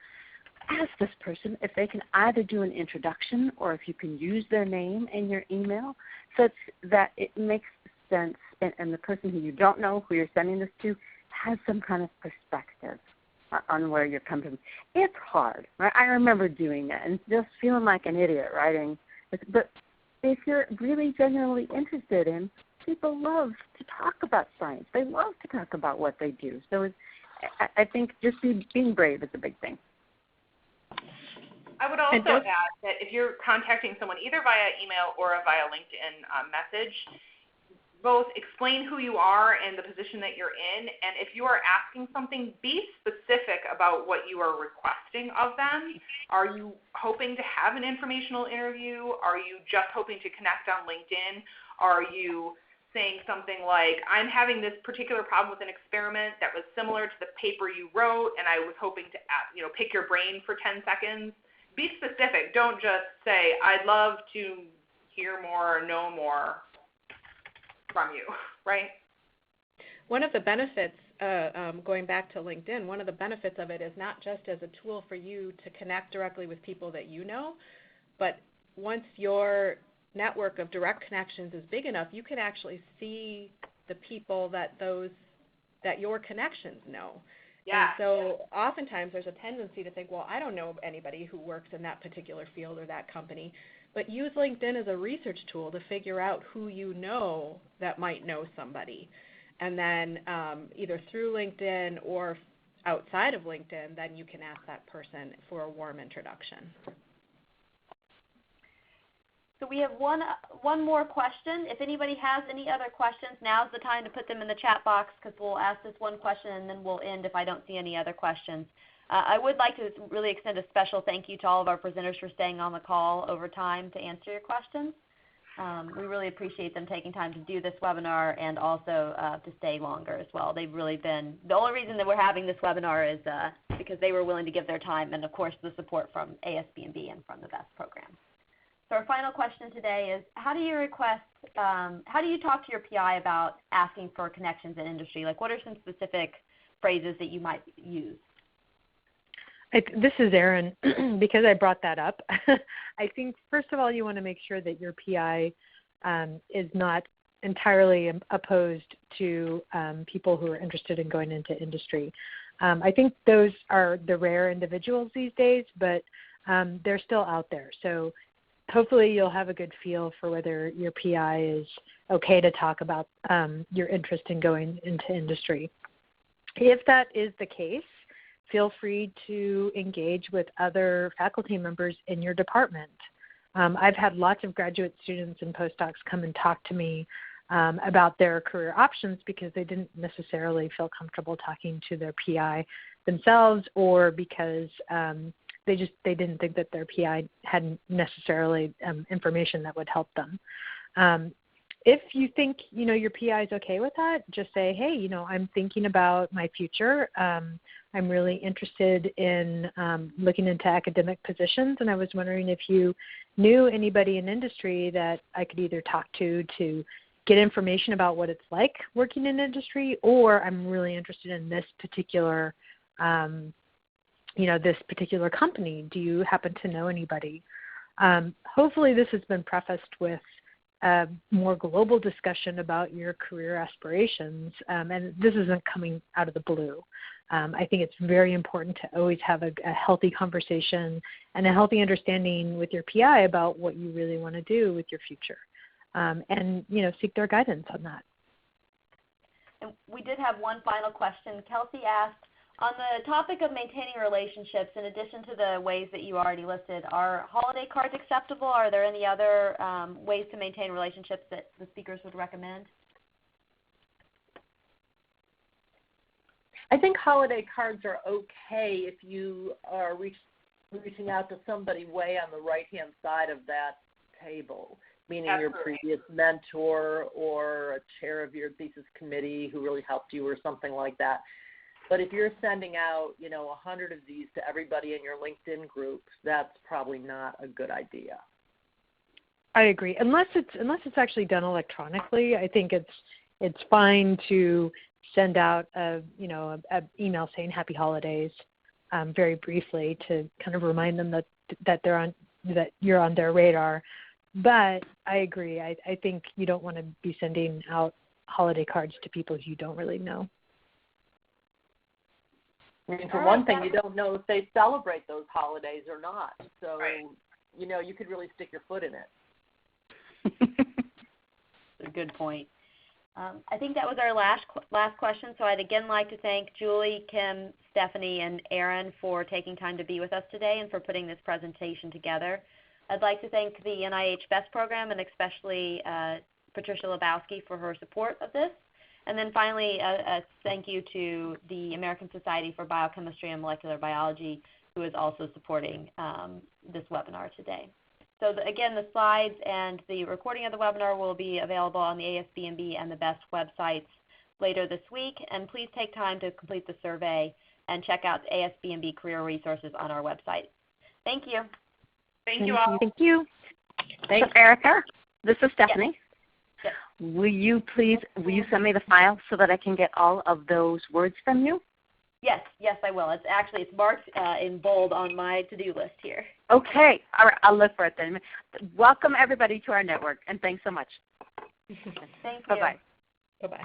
ask this person if they can either do an introduction or if you can use their name in your email such that it makes sense and the person who you don't know, who you're sending this to, has some kind of perspective on where you're coming from. It's hard, right? I remember doing that and just feeling like an idiot writing. But if you're really genuinely interested in, people love to talk about science. They love to talk about what they do. So I think just being brave is a big thing. I would also add that if you're contacting someone either via email or via LinkedIn message, both explain who you are and the position that you're in, and if you are asking something, be specific about what you are requesting of them. Are you hoping to have an informational interview? Are you just hoping to connect on LinkedIn? Are you saying something like, I'm having this particular problem with an experiment that was similar to the paper you wrote, and I was hoping to pick your brain for 10 seconds? Be specific. Don't just say, I'd love to hear more or know more from you, right? One of the benefits, going back to LinkedIn, one of the benefits of it is not just as a tool for you to connect directly with people that you know, but once your network of direct connections is big enough, you can actually see the people that your connections know. Yeah. And so oftentimes there's a tendency to think, well, I don't know anybody who works in that particular field or that company. But use LinkedIn as a research tool to figure out who you know that might know somebody. And then either through LinkedIn or outside of LinkedIn, then you can ask that person for a warm introduction. So we have one more question. If anybody has any other questions, now's the time to put them in the chat box because we'll ask this one question and then we'll end if I don't see any other questions. I would like to really extend a special thank you to all of our presenters for staying on the call over time to answer your questions. We really appreciate them taking time to do this webinar and also to stay longer as well. They've really been, the only reason that we're having this webinar is because they were willing to give their time and, of course, the support from ASB&B and from the BEST program. So our final question today is, how do you talk to your PI about asking for connections in industry? Like, what are some specific phrases that you might use? This is Erin. Because I brought that up, I think, first of all, you want to make sure that your PI is not entirely opposed to people who are interested in going into industry. I think those are the rare individuals these days, but they're still out there. So hopefully you'll have a good feel for whether your PI is okay to talk about your interest in going into industry. If that is the case, feel free to engage with other faculty members in your department. I've had lots of graduate students and postdocs come and talk to me about their career options because they didn't necessarily feel comfortable talking to their PI themselves, or because they didn't think that their PI had necessarily information that would help them. If you think your PI is okay with that, just say, hey, I'm thinking about my future. I'm really interested in looking into academic positions, and I was wondering if you knew anybody in industry that I could either talk to get information about what it's like working in industry, or I'm really interested in this particular this particular company. Do you happen to know anybody? Hopefully this has been prefaced with a more global discussion about your career aspirations, and this isn't coming out of the blue. I think it's very important to always have a healthy conversation and a healthy understanding with your PI about what you really want to do with your future, and seek their guidance on that. And we did have one final question. Kelsey asked, on the topic of maintaining relationships, in addition to the ways that you already listed, are holiday cards acceptable? Are there any other ways to maintain relationships that the speakers would recommend? I think holiday cards are okay if you are reaching out to somebody way on the right-hand side of that table, meaning your previous mentor or a chair of your thesis committee who really helped you or something like that. But if you're sending out, 100 of these to everybody in your LinkedIn group, that's probably not a good idea. I agree. Unless it's actually done electronically, I think it's fine to send out a email saying Happy Holidays, very briefly to kind of remind them that you're on their radar. But I agree. I think you don't want to be sending out holiday cards to people you don't really know. I mean, for one thing, you don't know if they celebrate those holidays or not. So, you could really stick your foot in it. That's a good point. I think that was our last question. So I'd again like to thank Julie, Kim, Stephanie, and Erin for taking time to be with us today and for putting this presentation together. I'd like to thank the NIH BEST program and especially Patricia Lebowski for her support of this. And then finally, a thank you to the American Society for Biochemistry and Molecular Biology, who is also supporting this webinar today. So again, the slides and the recording of the webinar will be available on the ASBMB and the BEST websites later this week. And please take time to complete the survey and check out the ASBMB career resources on our website. Thank you. Thank you all. Thank you. Thanks, Erica. This is Stephanie. Yes. Will you send me the file so that I can get all of those words from you? Yes, I will. It's marked in bold on my to-do list here. Okay. All right. I'll look for it then. Welcome everybody to our network, and thanks so much. Thank you. Bye-bye. Bye-bye.